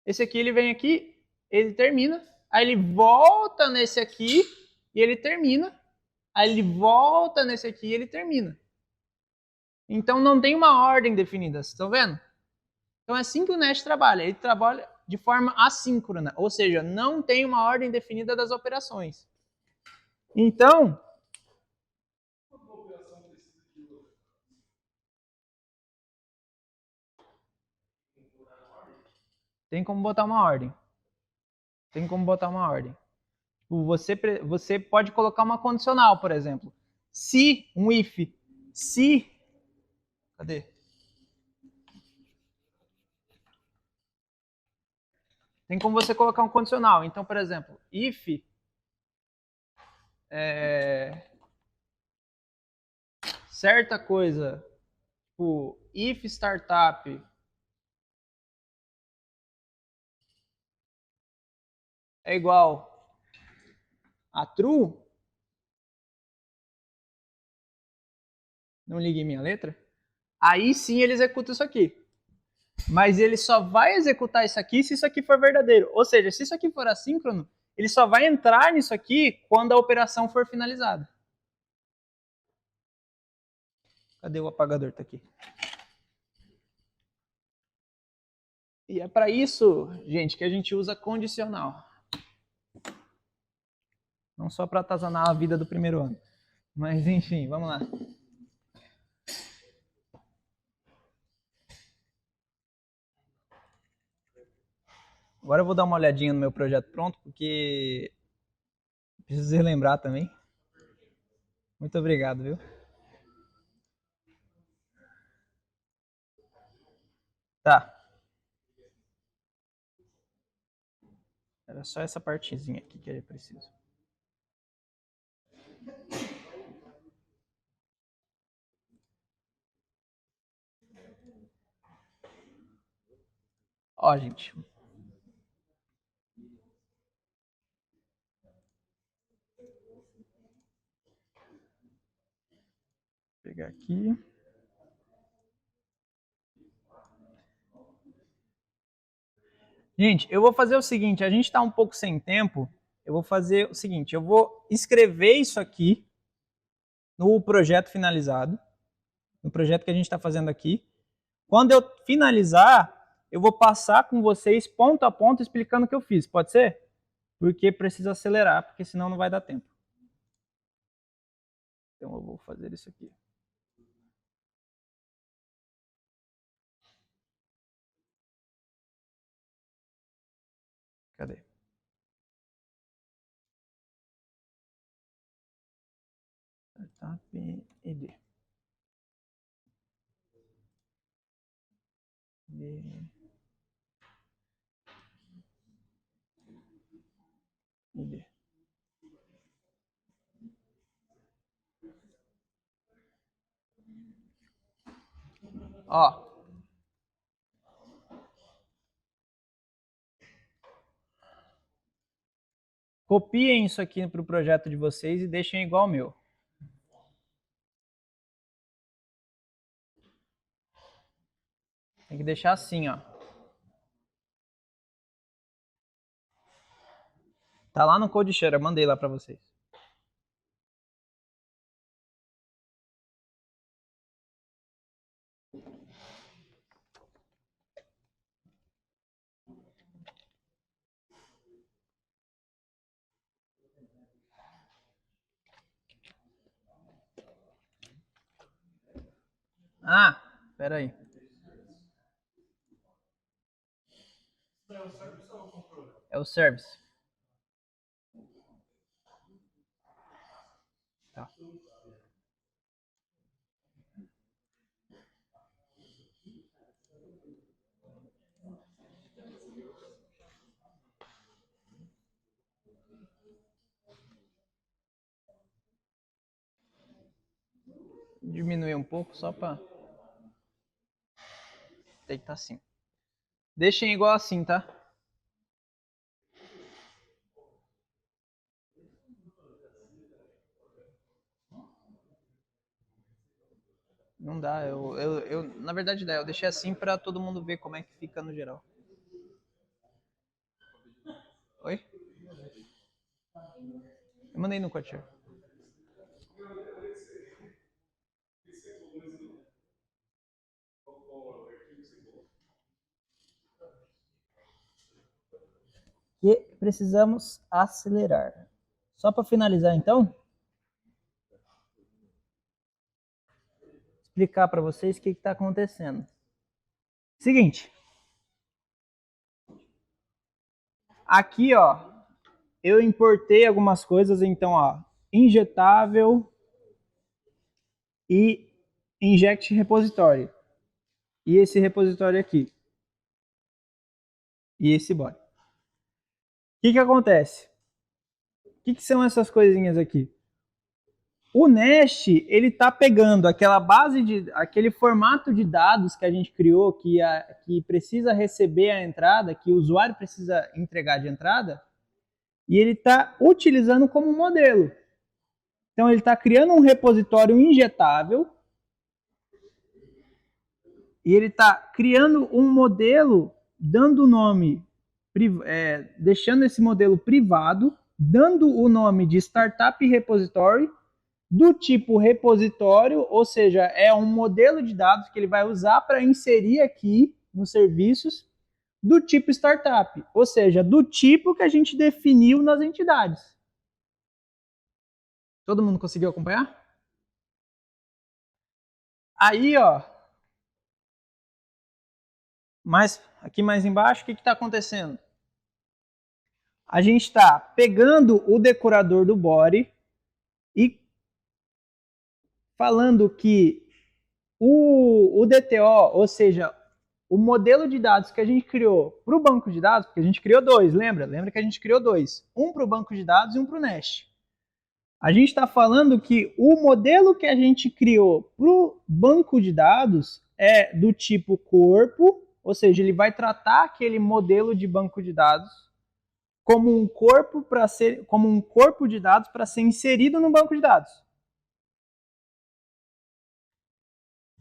Esse aqui ele vem aqui, ele termina, aí ele volta nesse aqui e ele termina. Aí ele volta nesse aqui e ele termina. Então não tem uma ordem definida, vocês estão vendo? Então é assim que o Nash trabalha. Ele trabalha de forma assíncrona, ou seja, não tem uma ordem definida das operações. Então, tem como botar uma ordem. Tem como botar uma ordem. Você pode colocar uma condicional, por exemplo. Se, um if, se... Cadê? Tem como você colocar um condicional. Então, por exemplo, if... certa coisa, tipo, if startup é igual a true, não liguei minha letra, aí sim ele executa isso aqui. Mas ele só vai executar isso aqui se isso aqui for verdadeiro. Ou seja, se isso aqui for assíncrono, ele só vai entrar nisso aqui quando a operação for finalizada. Cadê o apagador? Tá aqui. E é para isso, gente, que a gente usa condicional. Não só para atazanar a vida do primeiro ano. Mas enfim, vamos lá. Agora eu vou dar uma olhadinha no meu projeto pronto, porque preciso relembrar também. Muito obrigado, viu? Tá. Era só essa partezinha aqui que ele precisa. Ó, gente. Vou pegar aqui. Gente, eu vou fazer o seguinte, a gente está um pouco sem tempo, eu vou fazer o seguinte, eu vou escrever isso aqui no projeto finalizado, no projeto que a gente está fazendo aqui. Quando eu finalizar, eu vou passar com vocês ponto a ponto explicando o que eu fiz, pode ser? Porque precisa acelerar, porque senão não vai dar tempo. Então eu vou fazer isso aqui. Cadê? Startup ID. ID. Ó. Copiem isso aqui para o projeto de vocês e deixem igual ao meu. Tem que deixar assim, ó. Tá lá no CodeShare, eu mandei lá para vocês. Ah, espera aí. É o service ou o controle? É o service. Tá. Diminuir um pouco só para... Tem que estar assim. Deixem igual assim, tá? Não dá. Na verdade, dá. Eu deixei assim para todo mundo ver como é que fica no geral. Oi? Eu mandei no chat. Que precisamos acelerar. Só para finalizar, então, explicar para vocês o que está acontecendo. Seguinte. Aqui, ó, eu importei algumas coisas, então, ó, injetável e inject repository. E esse repositório aqui. E esse body. O que acontece? O que são essas coisinhas aqui? O Nest, ele tá pegando aquela base aquele formato de dados que a gente criou, que precisa receber a entrada, que o usuário precisa entregar de entrada, e ele está utilizando como modelo. Então, ele está criando um repositório injetável, e ele está criando um modelo, dando o nome, deixando esse modelo privado, dando o nome de Startup Repository, do tipo repositório, ou seja, é um modelo de dados que ele vai usar para inserir aqui nos serviços, do tipo startup, ou seja, do tipo que a gente definiu nas entidades. Todo mundo conseguiu acompanhar? Aí, ó, aqui mais embaixo, o que está acontecendo? A gente está pegando o decorador do body e falando que o DTO, ou seja, o modelo de dados que a gente criou para o banco de dados, porque a gente criou dois, lembra? Lembra que a gente criou dois. Um para o banco de dados e um para o Nest. A gente está falando que o modelo que a gente criou para o banco de dados é do tipo corpo, ou seja, ele vai tratar aquele modelo de banco de dados como um corpo de dados para ser inserido no banco de dados.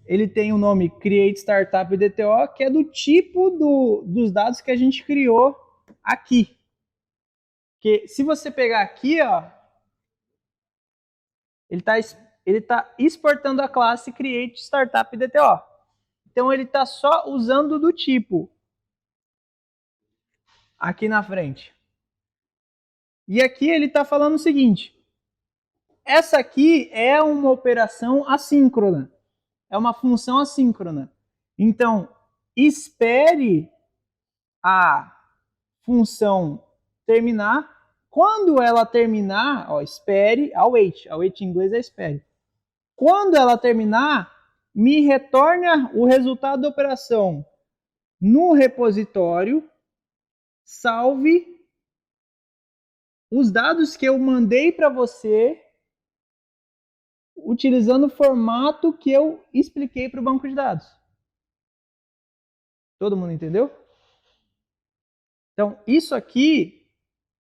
Ele tem o nome Create Startup DTO, que é do tipo dos dados que a gente criou aqui. Que se você pegar aqui, ó, ele tá exportando a classe Create Startup DTO. Então ele está só usando do tipo aqui na frente. E aqui ele está falando o seguinte: essa aqui é uma operação assíncrona. É uma função assíncrona. Então, espere a função terminar. Quando ela terminar, ó, espere, await. Await em inglês é espere. Quando ela terminar, me retorne o resultado da operação no repositório, salve os dados que eu mandei para você utilizando o formato que eu expliquei para o banco de dados. Todo mundo entendeu? Então, isso aqui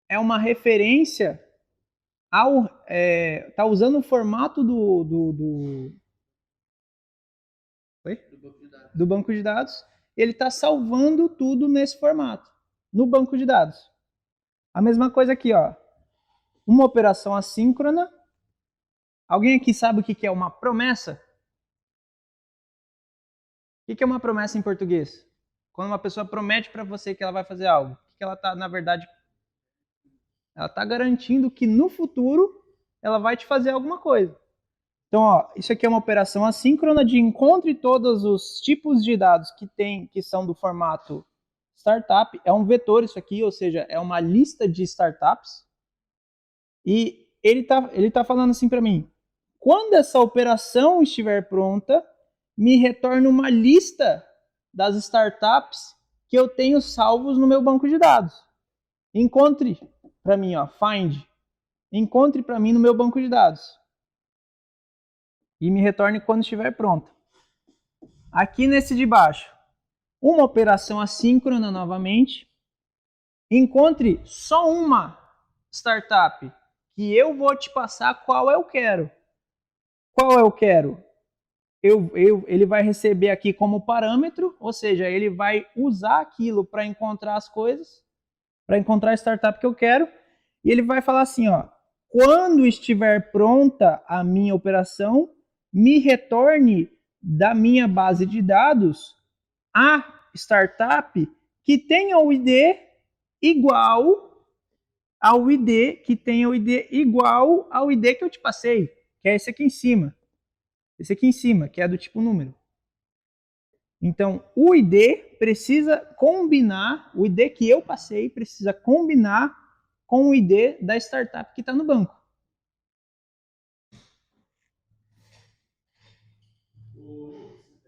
é uma referência ao... tá usando o formato do banco de dados. Ele está salvando tudo nesse formato, no banco de dados. A mesma coisa aqui, ó. Uma operação assíncrona. Alguém aqui sabe o que é uma promessa? O que é uma promessa em português? Quando uma pessoa promete para você que ela vai fazer algo, o que ela está, na verdade, ela está garantindo que no futuro ela vai te fazer alguma coisa. Então, ó, isso aqui é uma operação assíncrona de encontre todos os tipos de dados que são do formato startup. É um vetor isso aqui, ou seja, é uma lista de startups. E ele tá falando assim para mim: quando essa operação estiver pronta, me retorne uma lista das startups que eu tenho salvos no meu banco de dados. Encontre para mim, ó, find. Encontre para mim no meu banco de dados. E me retorne quando estiver pronta. Aqui nesse de baixo, uma operação assíncrona novamente. Encontre só uma startup que eu vou te passar qual eu quero. Qual eu quero? ele vai receber aqui como parâmetro, ou seja, ele vai usar aquilo para encontrar as coisas, para encontrar a startup que eu quero, e ele vai falar assim, ó, quando estiver pronta a minha operação, me retorne da minha base de dados a startup que tenha o ID igual ao ID, que tenha o ID igual ao ID que eu te passei, que é esse aqui em cima. Esse aqui em cima, que é do tipo número. Então, o ID precisa combinar, o ID que eu passei precisa combinar com o ID da startup que está no banco.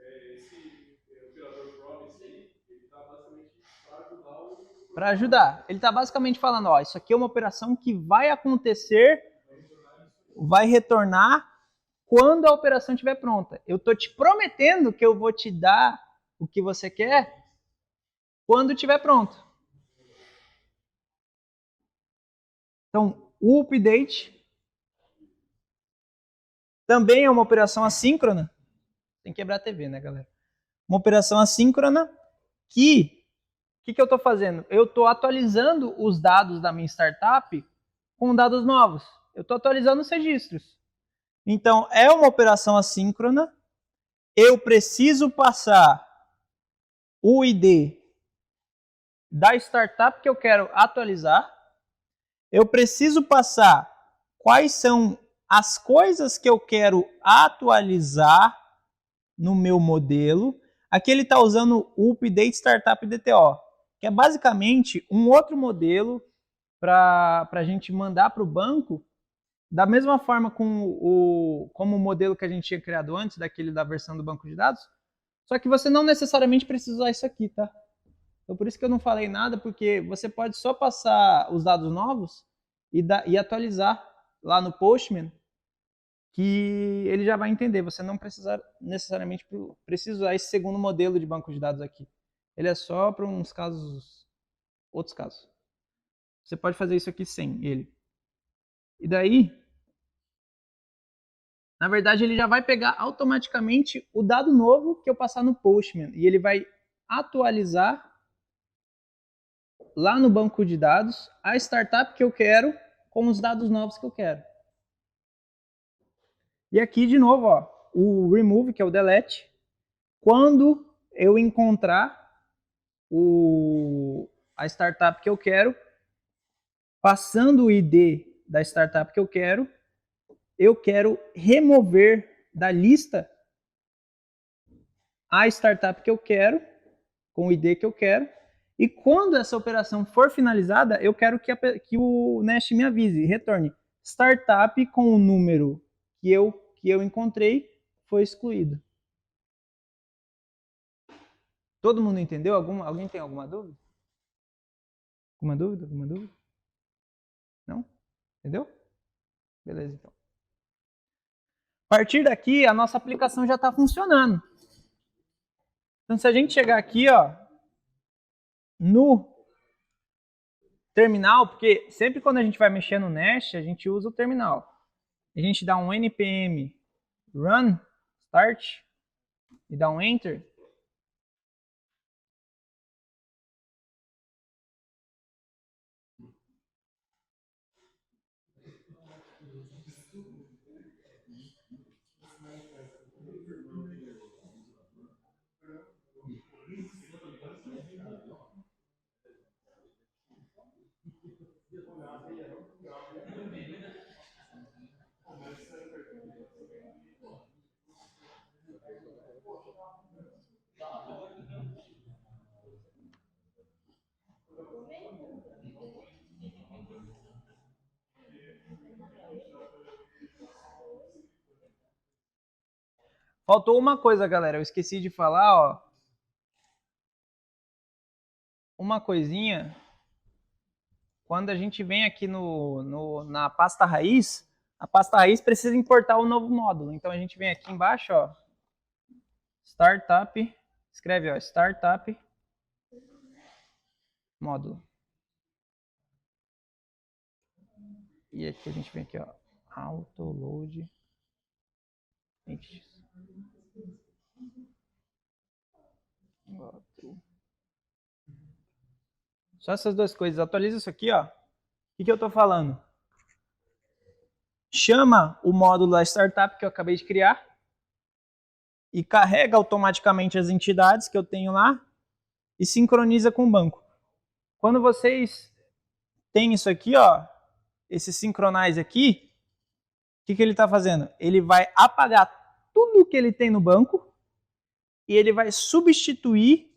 Esse operador promise aí, ele está basicamente para ajudar o... Para ajudar. Ele está basicamente falando, ó, isso aqui é uma operação que vai acontecer, vai retornar quando a operação estiver pronta. Eu estou te prometendo que eu vou te dar o que você quer quando estiver pronto. Então, o update também é uma operação assíncrona. Tem que quebrar a TV, né, galera? Uma operação assíncrona que... O que eu estou fazendo? Eu estou atualizando os dados da minha startup com dados novos. Eu estou atualizando os registros. Então, é uma operação assíncrona. Eu preciso passar o ID da startup que eu quero atualizar. Eu preciso passar quais são as coisas que eu quero atualizar no meu modelo. Aqui ele está usando o Update Startup DTO, que é basicamente um outro modelo para a gente mandar para o banco, da mesma forma como o modelo que a gente tinha criado antes, daquele da versão do banco de dados, só que você não necessariamente precisa usar isso aqui, tá? Então por isso que eu não falei nada, porque você pode só passar os dados novos e atualizar lá no Postman, que ele já vai entender. Você não precisa necessariamente usar esse segundo modelo de banco de dados aqui. Ele é só para uns casos, outros casos. Você pode fazer isso aqui sem ele. E daí, na verdade, ele já vai pegar automaticamente o dado novo que eu passar no Postman. E ele vai atualizar lá no banco de dados a startup que eu quero com os dados novos que eu quero. E aqui, de novo, ó, o remove, que é o delete. Quando eu encontrar a startup que eu quero, passando o ID da startup que eu quero remover da lista a startup que eu quero, com o ID que eu quero, e quando essa operação for finalizada, eu quero que o Nest me avise, retorne startup com o número que eu encontrei foi excluído. Todo mundo entendeu? Alguém tem alguma dúvida? Alguma dúvida? Alguma dúvida? Não? Entendeu? Beleza, então. A partir daqui, a nossa aplicação já está funcionando. Então, se a gente chegar aqui, ó, no terminal, porque sempre quando a gente vai mexer no Nest, a gente usa o terminal. A gente dá um npm run, start, e dá um enter. Faltou uma coisa, galera. Eu esqueci de falar, ó. Uma coisinha. Quando a gente vem aqui na pasta raiz, a pasta raiz precisa importar o novo módulo. Então a gente vem aqui embaixo, ó. Startup. Escreve, ó. Startup. Módulo. E aqui a gente vem aqui, ó. Autoload. Só essas duas coisas. Atualiza isso aqui, ó. O que eu estou falando? Chama o módulo da startup que eu acabei de criar e carrega automaticamente as entidades que eu tenho lá e sincroniza com o banco. Quando vocês têm isso aqui, ó, esse synchronize aqui, o que ele está fazendo? Ele vai apagar tudo que ele tem no banco e ele vai substituir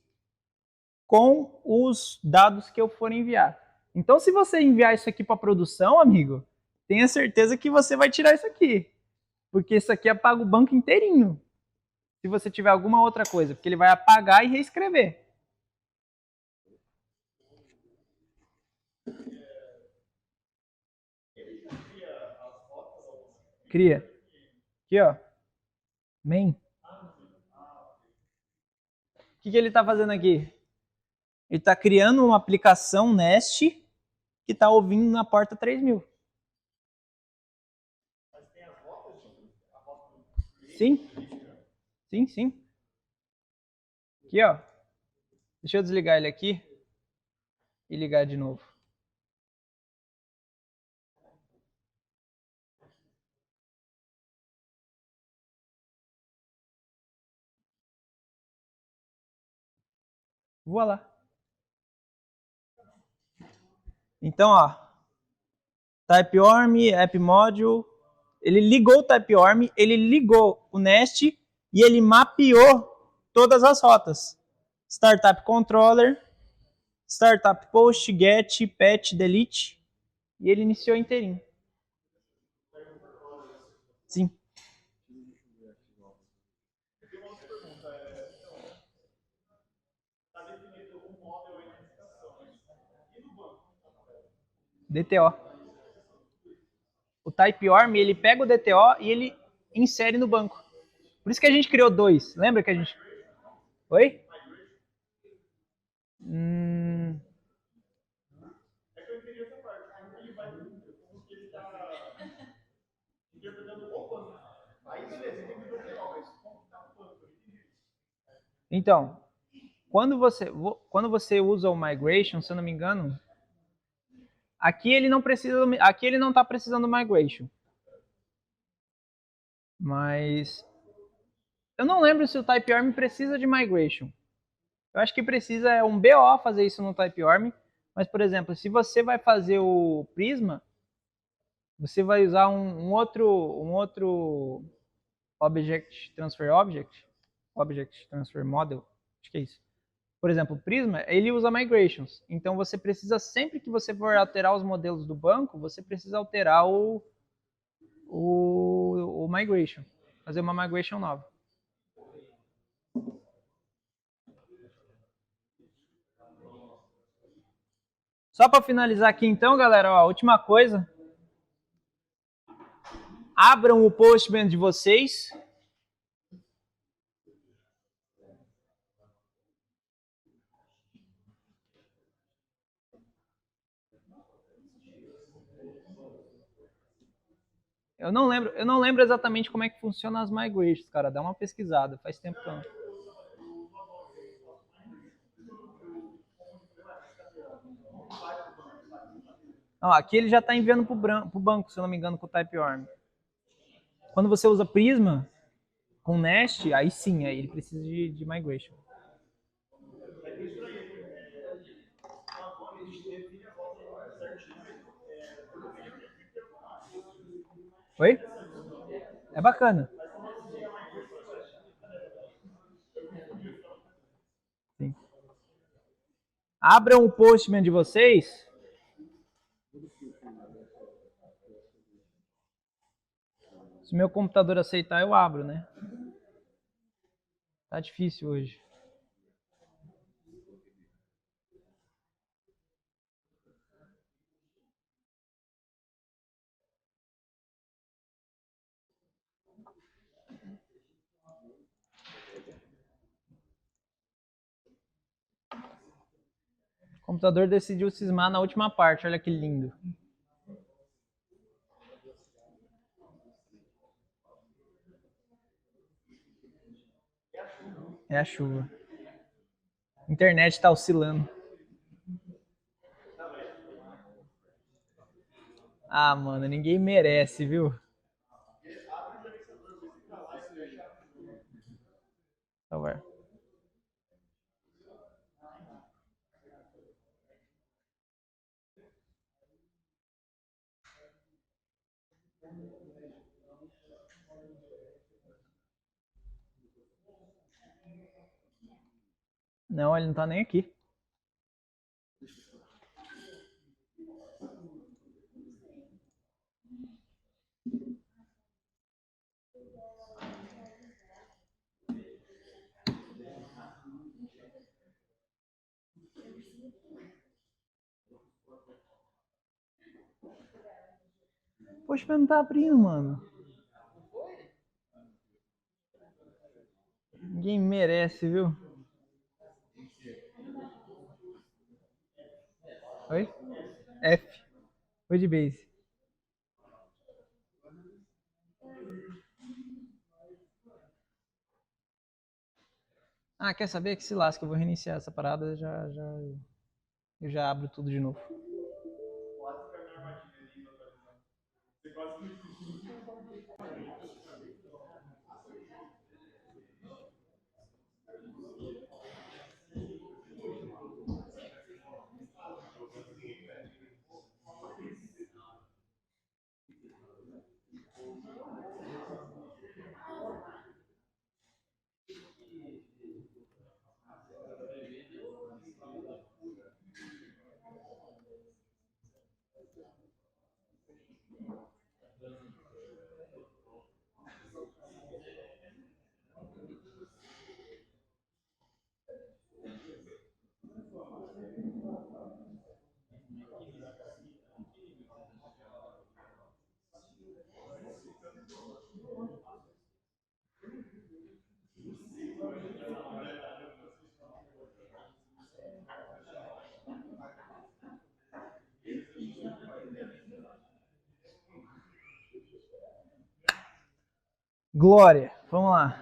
com os dados que eu for enviar. Então, se você enviar isso aqui para produção, amigo, tenha certeza que você vai tirar isso aqui. Porque isso aqui apaga o banco inteirinho. Se você tiver alguma outra coisa, porque ele vai apagar e reescrever. Cria. Aqui, ó. Main. O que ele está fazendo aqui? Ele está criando uma aplicação Nest que está ouvindo na porta 3000. Sim. Sim, sim. Aqui, ó. Deixa eu desligar ele aqui e ligar de novo. Vou lá. Então, ó. TypeOrm, AppModule. Ele ligou o TypeOrm, ele ligou o Nest e ele mapeou todas as rotas. Startup Controller, Startup Post, Get, Patch, Delete. E ele iniciou inteirinho. Sim. DTO. O TypeOrm, ele pega o DTO e ele insere no banco. Por isso que a gente criou dois. Lembra que a gente... Oi? Então, quando você usa o migration, se eu não me engano, aqui ele não está precisando do migration. Mas eu não lembro se o TypeOrm precisa de migration. Eu acho que precisa, é um BO fazer isso no TypeOrm. Mas, por exemplo, se você vai fazer o Prisma, você vai usar um outro Object Transfer Model, acho que é isso. Por exemplo, o Prisma, ele usa migrations. Então, você precisa, sempre que você for alterar os modelos do banco, você precisa alterar o migration. Fazer uma migration nova. Só para finalizar aqui então, galera, ó, a última coisa. Abram o Postman de vocês. Eu não lembro exatamente como é que funciona as migrations, cara. Dá uma pesquisada, faz tempo que eu não. Não, aqui ele já está enviando para o banco, se eu não me engano, com o TypeOrm. Quando você usa Prisma com Nest, aí sim, aí ele precisa de migration. Oi? É bacana. Sim. Abram o Postman de vocês. Se meu computador aceitar, eu abro, né? Tá difícil hoje. O computador decidiu cismar na última parte, olha que lindo. É a chuva. A internet está oscilando. Ah, mano, ninguém merece, viu? Então vai. Não, ele não tá nem aqui. Poxa, mas não tá abrindo, mano. Ninguém merece, viu? Oi? F. Foi de base. Ah, quer saber que se lasca, eu vou reiniciar essa parada, eu já abro tudo de novo. Glória, vamos lá.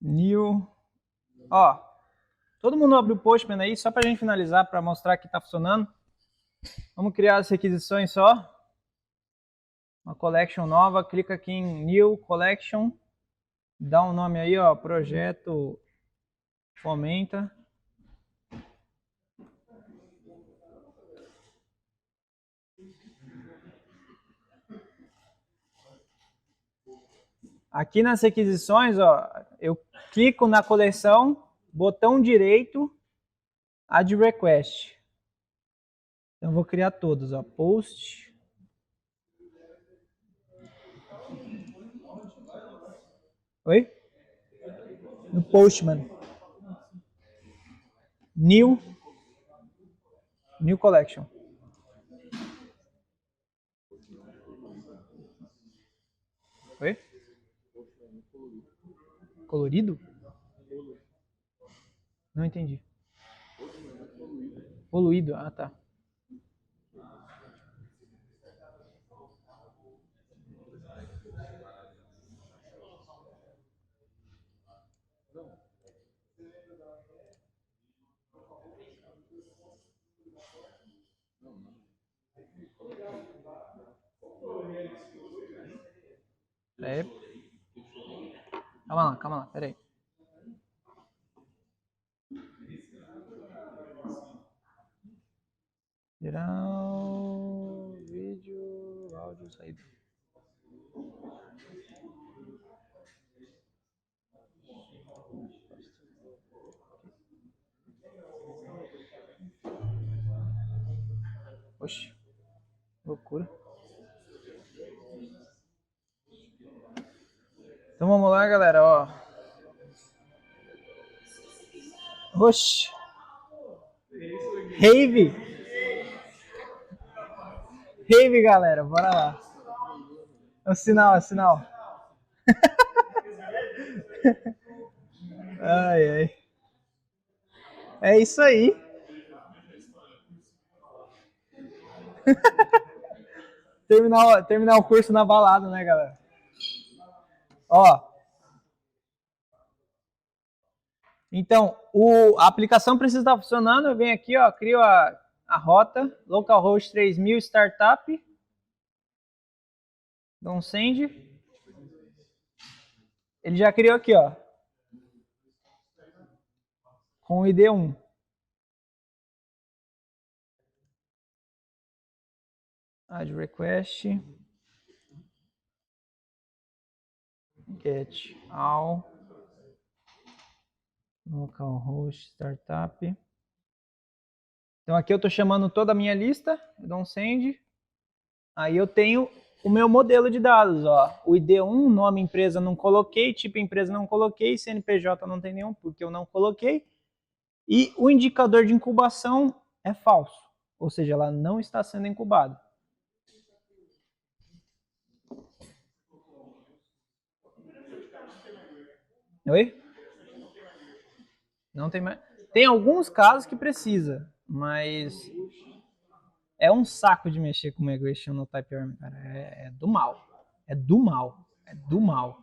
New. Ó, todo mundo abre o Postman aí, só pra gente finalizar, pra mostrar que tá funcionando. Vamos criar as requisições só. Uma collection nova, clica aqui em New Collection. Dá um nome aí, ó, projeto fomenta. Aqui nas requisições, ó, eu clico na coleção, botão direito, add request. Então eu vou criar todos, ó, post. Oi? No Postman. New Collection. Oi? Colorido? Não entendi. Poluído, ah tá. Peraí. Calma lá, peraí. Geral, vídeo, áudio, saída. Oxi, loucura. Então vamos lá, galera, ó. Oxi. Rave. Rave, galera, bora lá. É o sinal, é o sinal. Ai, ai. É isso aí. Terminar o curso na balada, né, galera? Ó. Então, a aplicação precisa estar funcionando. Eu venho aqui, ó, crio a rota, localhost 3000 startup. Dou um send. Ele já criou aqui, ó. Com o ID 1. Add request. Get all. Localhost startup. Então aqui eu estou chamando toda a minha lista. Eu dou um send. Aí eu tenho o meu modelo de dados, ó. O ID1, nome empresa não coloquei, tipo empresa não coloquei, CNPJ não tem nenhum porque eu não coloquei. E o indicador de incubação é falso, ou seja, ela não está sendo incubada. Oi? Não tem mais. Tem alguns casos que precisa, mas é um saco de mexer com migration no TypeOrm, cara. É do mal. É do mal. É do mal.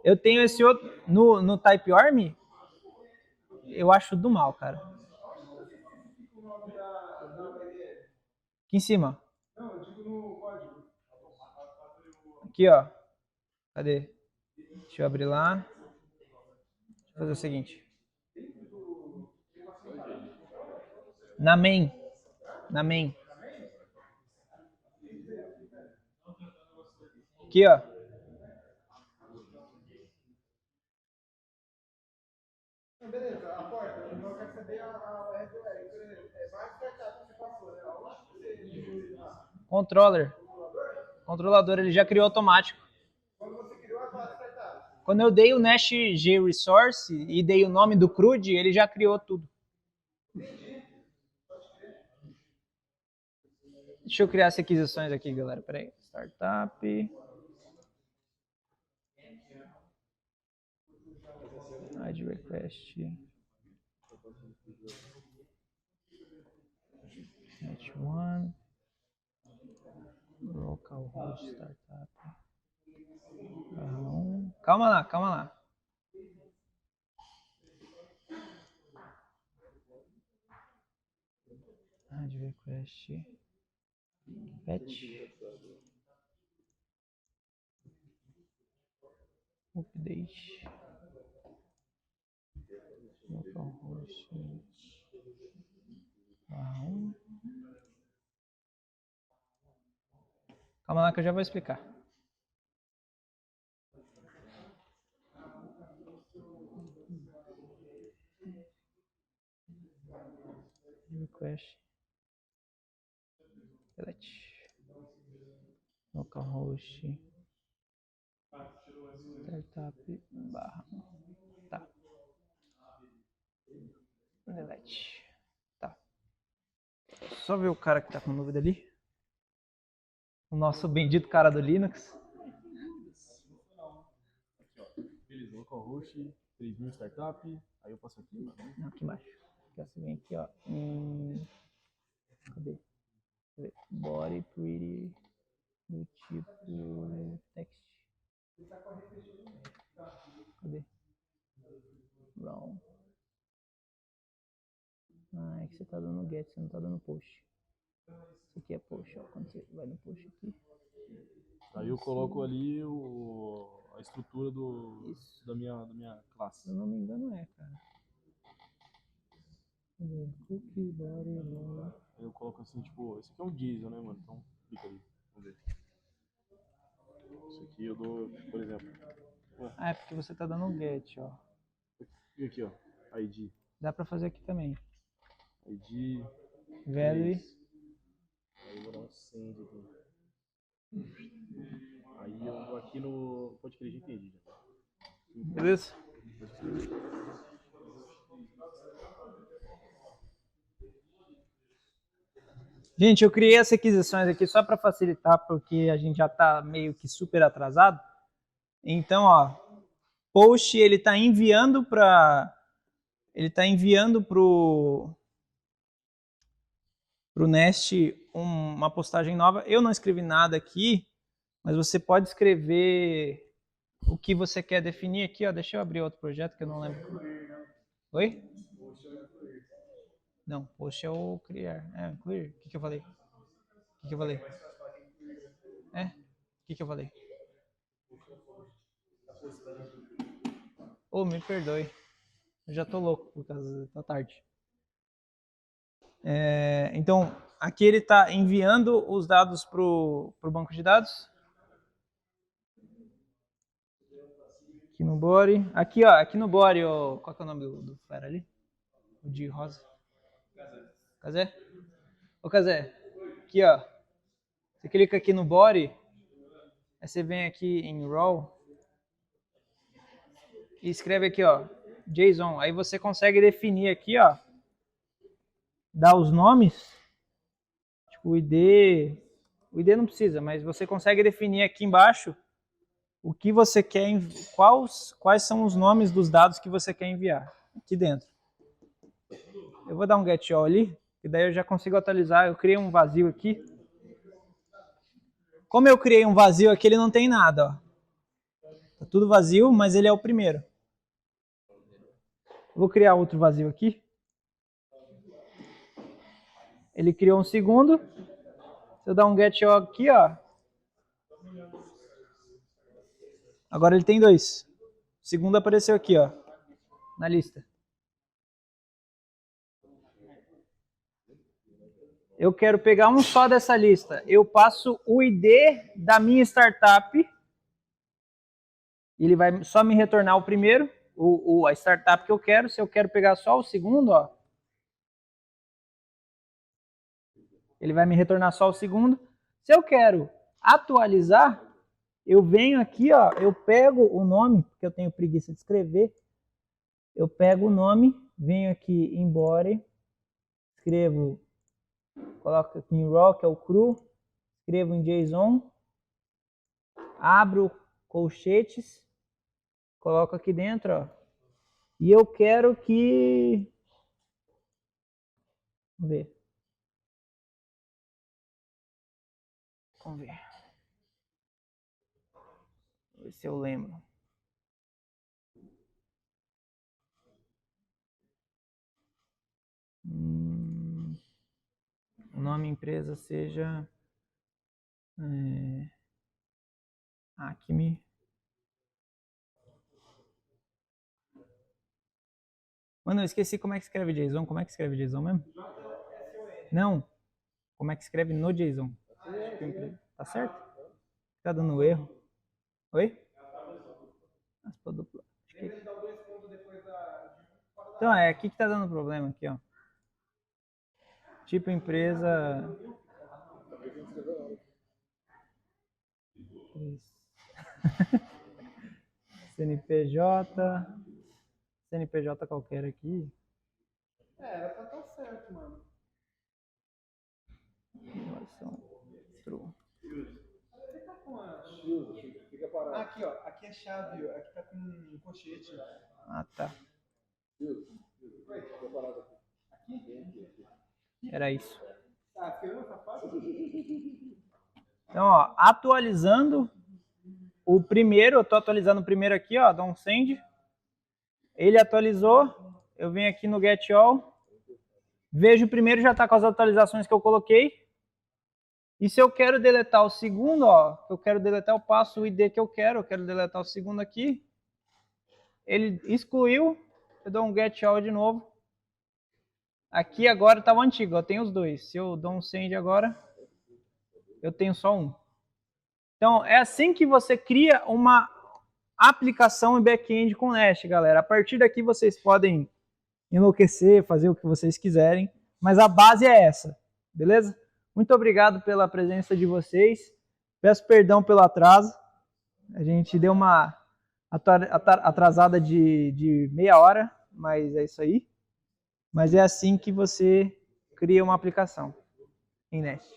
Eu tenho esse outro no TypeOrm, eu acho do mal, cara. Aqui em cima. Não, eu digo no código. Aqui, ó. Cadê? Deixa eu abrir lá. Deixa eu fazer o seguinte. Na main. Na main. Aqui, ó. Beleza, a porta. Eu quero saber a URL. Vários startups que você passou, né? Controller. Controlador, ele já criou automático. Quando você criou as várias startups. Quando eu dei o Nest G Resource e dei o nome do CRUD, ele já criou tudo. Deixa eu criar as requisições aqui, galera. Peraí. Startup. Add request. H1. Localhost startup. Calma lá, calma lá. Add request. Fetch. Update. Localhost. Calma lá que eu já vou explicar. Request. Delete. Localhost. Startup barra. Tá. Delete. Tá. Só ver o cara que tá com dúvida ali. O nosso bendito cara do Linux. Beleza, localhost, 3000 startup. Aí eu passo aqui, mano. Não, aqui embaixo. Você vem aqui, ó. Cadê? Body pretty do tipo text. Cadê? Wrong. Ah, é que você tá dando get, você não tá dando post. Isso aqui é post, ó. Quando você vai no post aqui. Aí eu coloco ali a estrutura da minha classe. Se eu não me engano é, cara. Cadê? Cookie, body, long. Aí eu coloco assim, tipo, esse aqui é um diesel, né, mano? Então, clica ali, vamos ver. Isso aqui eu dou, por exemplo. Ah, é porque você tá dando um get, ó. E aqui, ó, ID. Dá pra fazer aqui também. ID. Value. Aí eu vou dar um send aqui. Aí eu vou aqui no. Pode crer, já entendi. Beleza? Gente, eu criei as requisições aqui só para facilitar, porque a gente já está meio que super atrasado. Então, ó, post ele está enviando para pro Nest uma postagem nova. Eu não escrevi nada aqui, mas você pode escrever o que você quer definir aqui, ó. Deixa eu abrir outro projeto que eu não lembro. Oi? Não, post é o criar. É, clear. O que eu falei? O que eu falei? É? O que eu falei? Me perdoe. Eu já tô louco por causa da tarde. Então, aqui ele está enviando os dados para o banco de dados. Aqui no body. Aqui, ó, aqui no body, ó, qual que é o nome do cara ali? O de rosa. Cazé? Ô, Cazé, aqui, ó. Você clica aqui no body, aí você vem aqui em raw e escreve aqui, ó, JSON. Aí você consegue definir aqui, ó, dar os nomes, tipo o ID não precisa, mas você consegue definir aqui embaixo o que você quer, quais são os nomes dos dados que você quer enviar aqui dentro. Eu vou dar um get all ali, e daí eu já consigo atualizar. Eu criei um vazio aqui. Como eu criei um vazio aqui, ele não tem nada, ó. Tá tudo vazio, mas ele é o primeiro. Vou criar outro vazio aqui. Ele criou um segundo. Se eu dar um get all aqui, ó. Agora ele tem 2. O segundo apareceu aqui, ó, na lista. Eu quero pegar um só dessa lista. Eu passo o ID da minha startup. Ele vai só me retornar o primeiro, a startup que eu quero. Se eu quero pegar só o segundo, ó, ele vai me retornar só o segundo. Se eu quero atualizar, eu venho aqui, ó, eu pego o nome, porque eu tenho preguiça de escrever. Eu pego o nome, venho aqui em body, escrevo, coloco aqui em raw, que é o cru, escrevo em JSON, abro colchetes, coloco aqui dentro, ó, e eu quero que... Vamos ver. Vamos ver se eu lembro. O nome empresa seja Acme. Mano, eu esqueci como é que escreve JSON. Como é que escreve JSON mesmo? Não. Como é que escreve no JSON? Tá certo? Tá dando erro. Oi? Aspa dupla. Então, é aqui que tá dando problema aqui, ó. Tipo empresa... CNPJ qualquer aqui. Era pra estar certo, mano. Aqui, ó. Aqui é chave, ó. Aqui tá com um colchete. Ah, tá. Era isso. Então, ó, atualizando o primeiro, eu tô atualizando o primeiro aqui, ó, dou um send. Ele atualizou, eu venho aqui no get all, vejo o primeiro já tá com as atualizações que eu coloquei. E se eu quero deletar o segundo, ó, eu quero deletar, eu passo o ID que eu quero deletar o segundo aqui. Ele excluiu, eu dou um get all de novo. Aqui agora tá o antigo, eu tenho os dois. Se eu dou um send agora, eu tenho só um. Então, é assim que você cria uma aplicação em back-end com Nest, galera. A partir daqui vocês podem enlouquecer, fazer o que vocês quiserem, mas a base é essa, beleza? Muito obrigado pela presença de vocês. Peço perdão pelo atraso. A gente deu uma atrasada de meia hora, mas é isso aí. Mas é assim que você cria uma aplicação em Nest.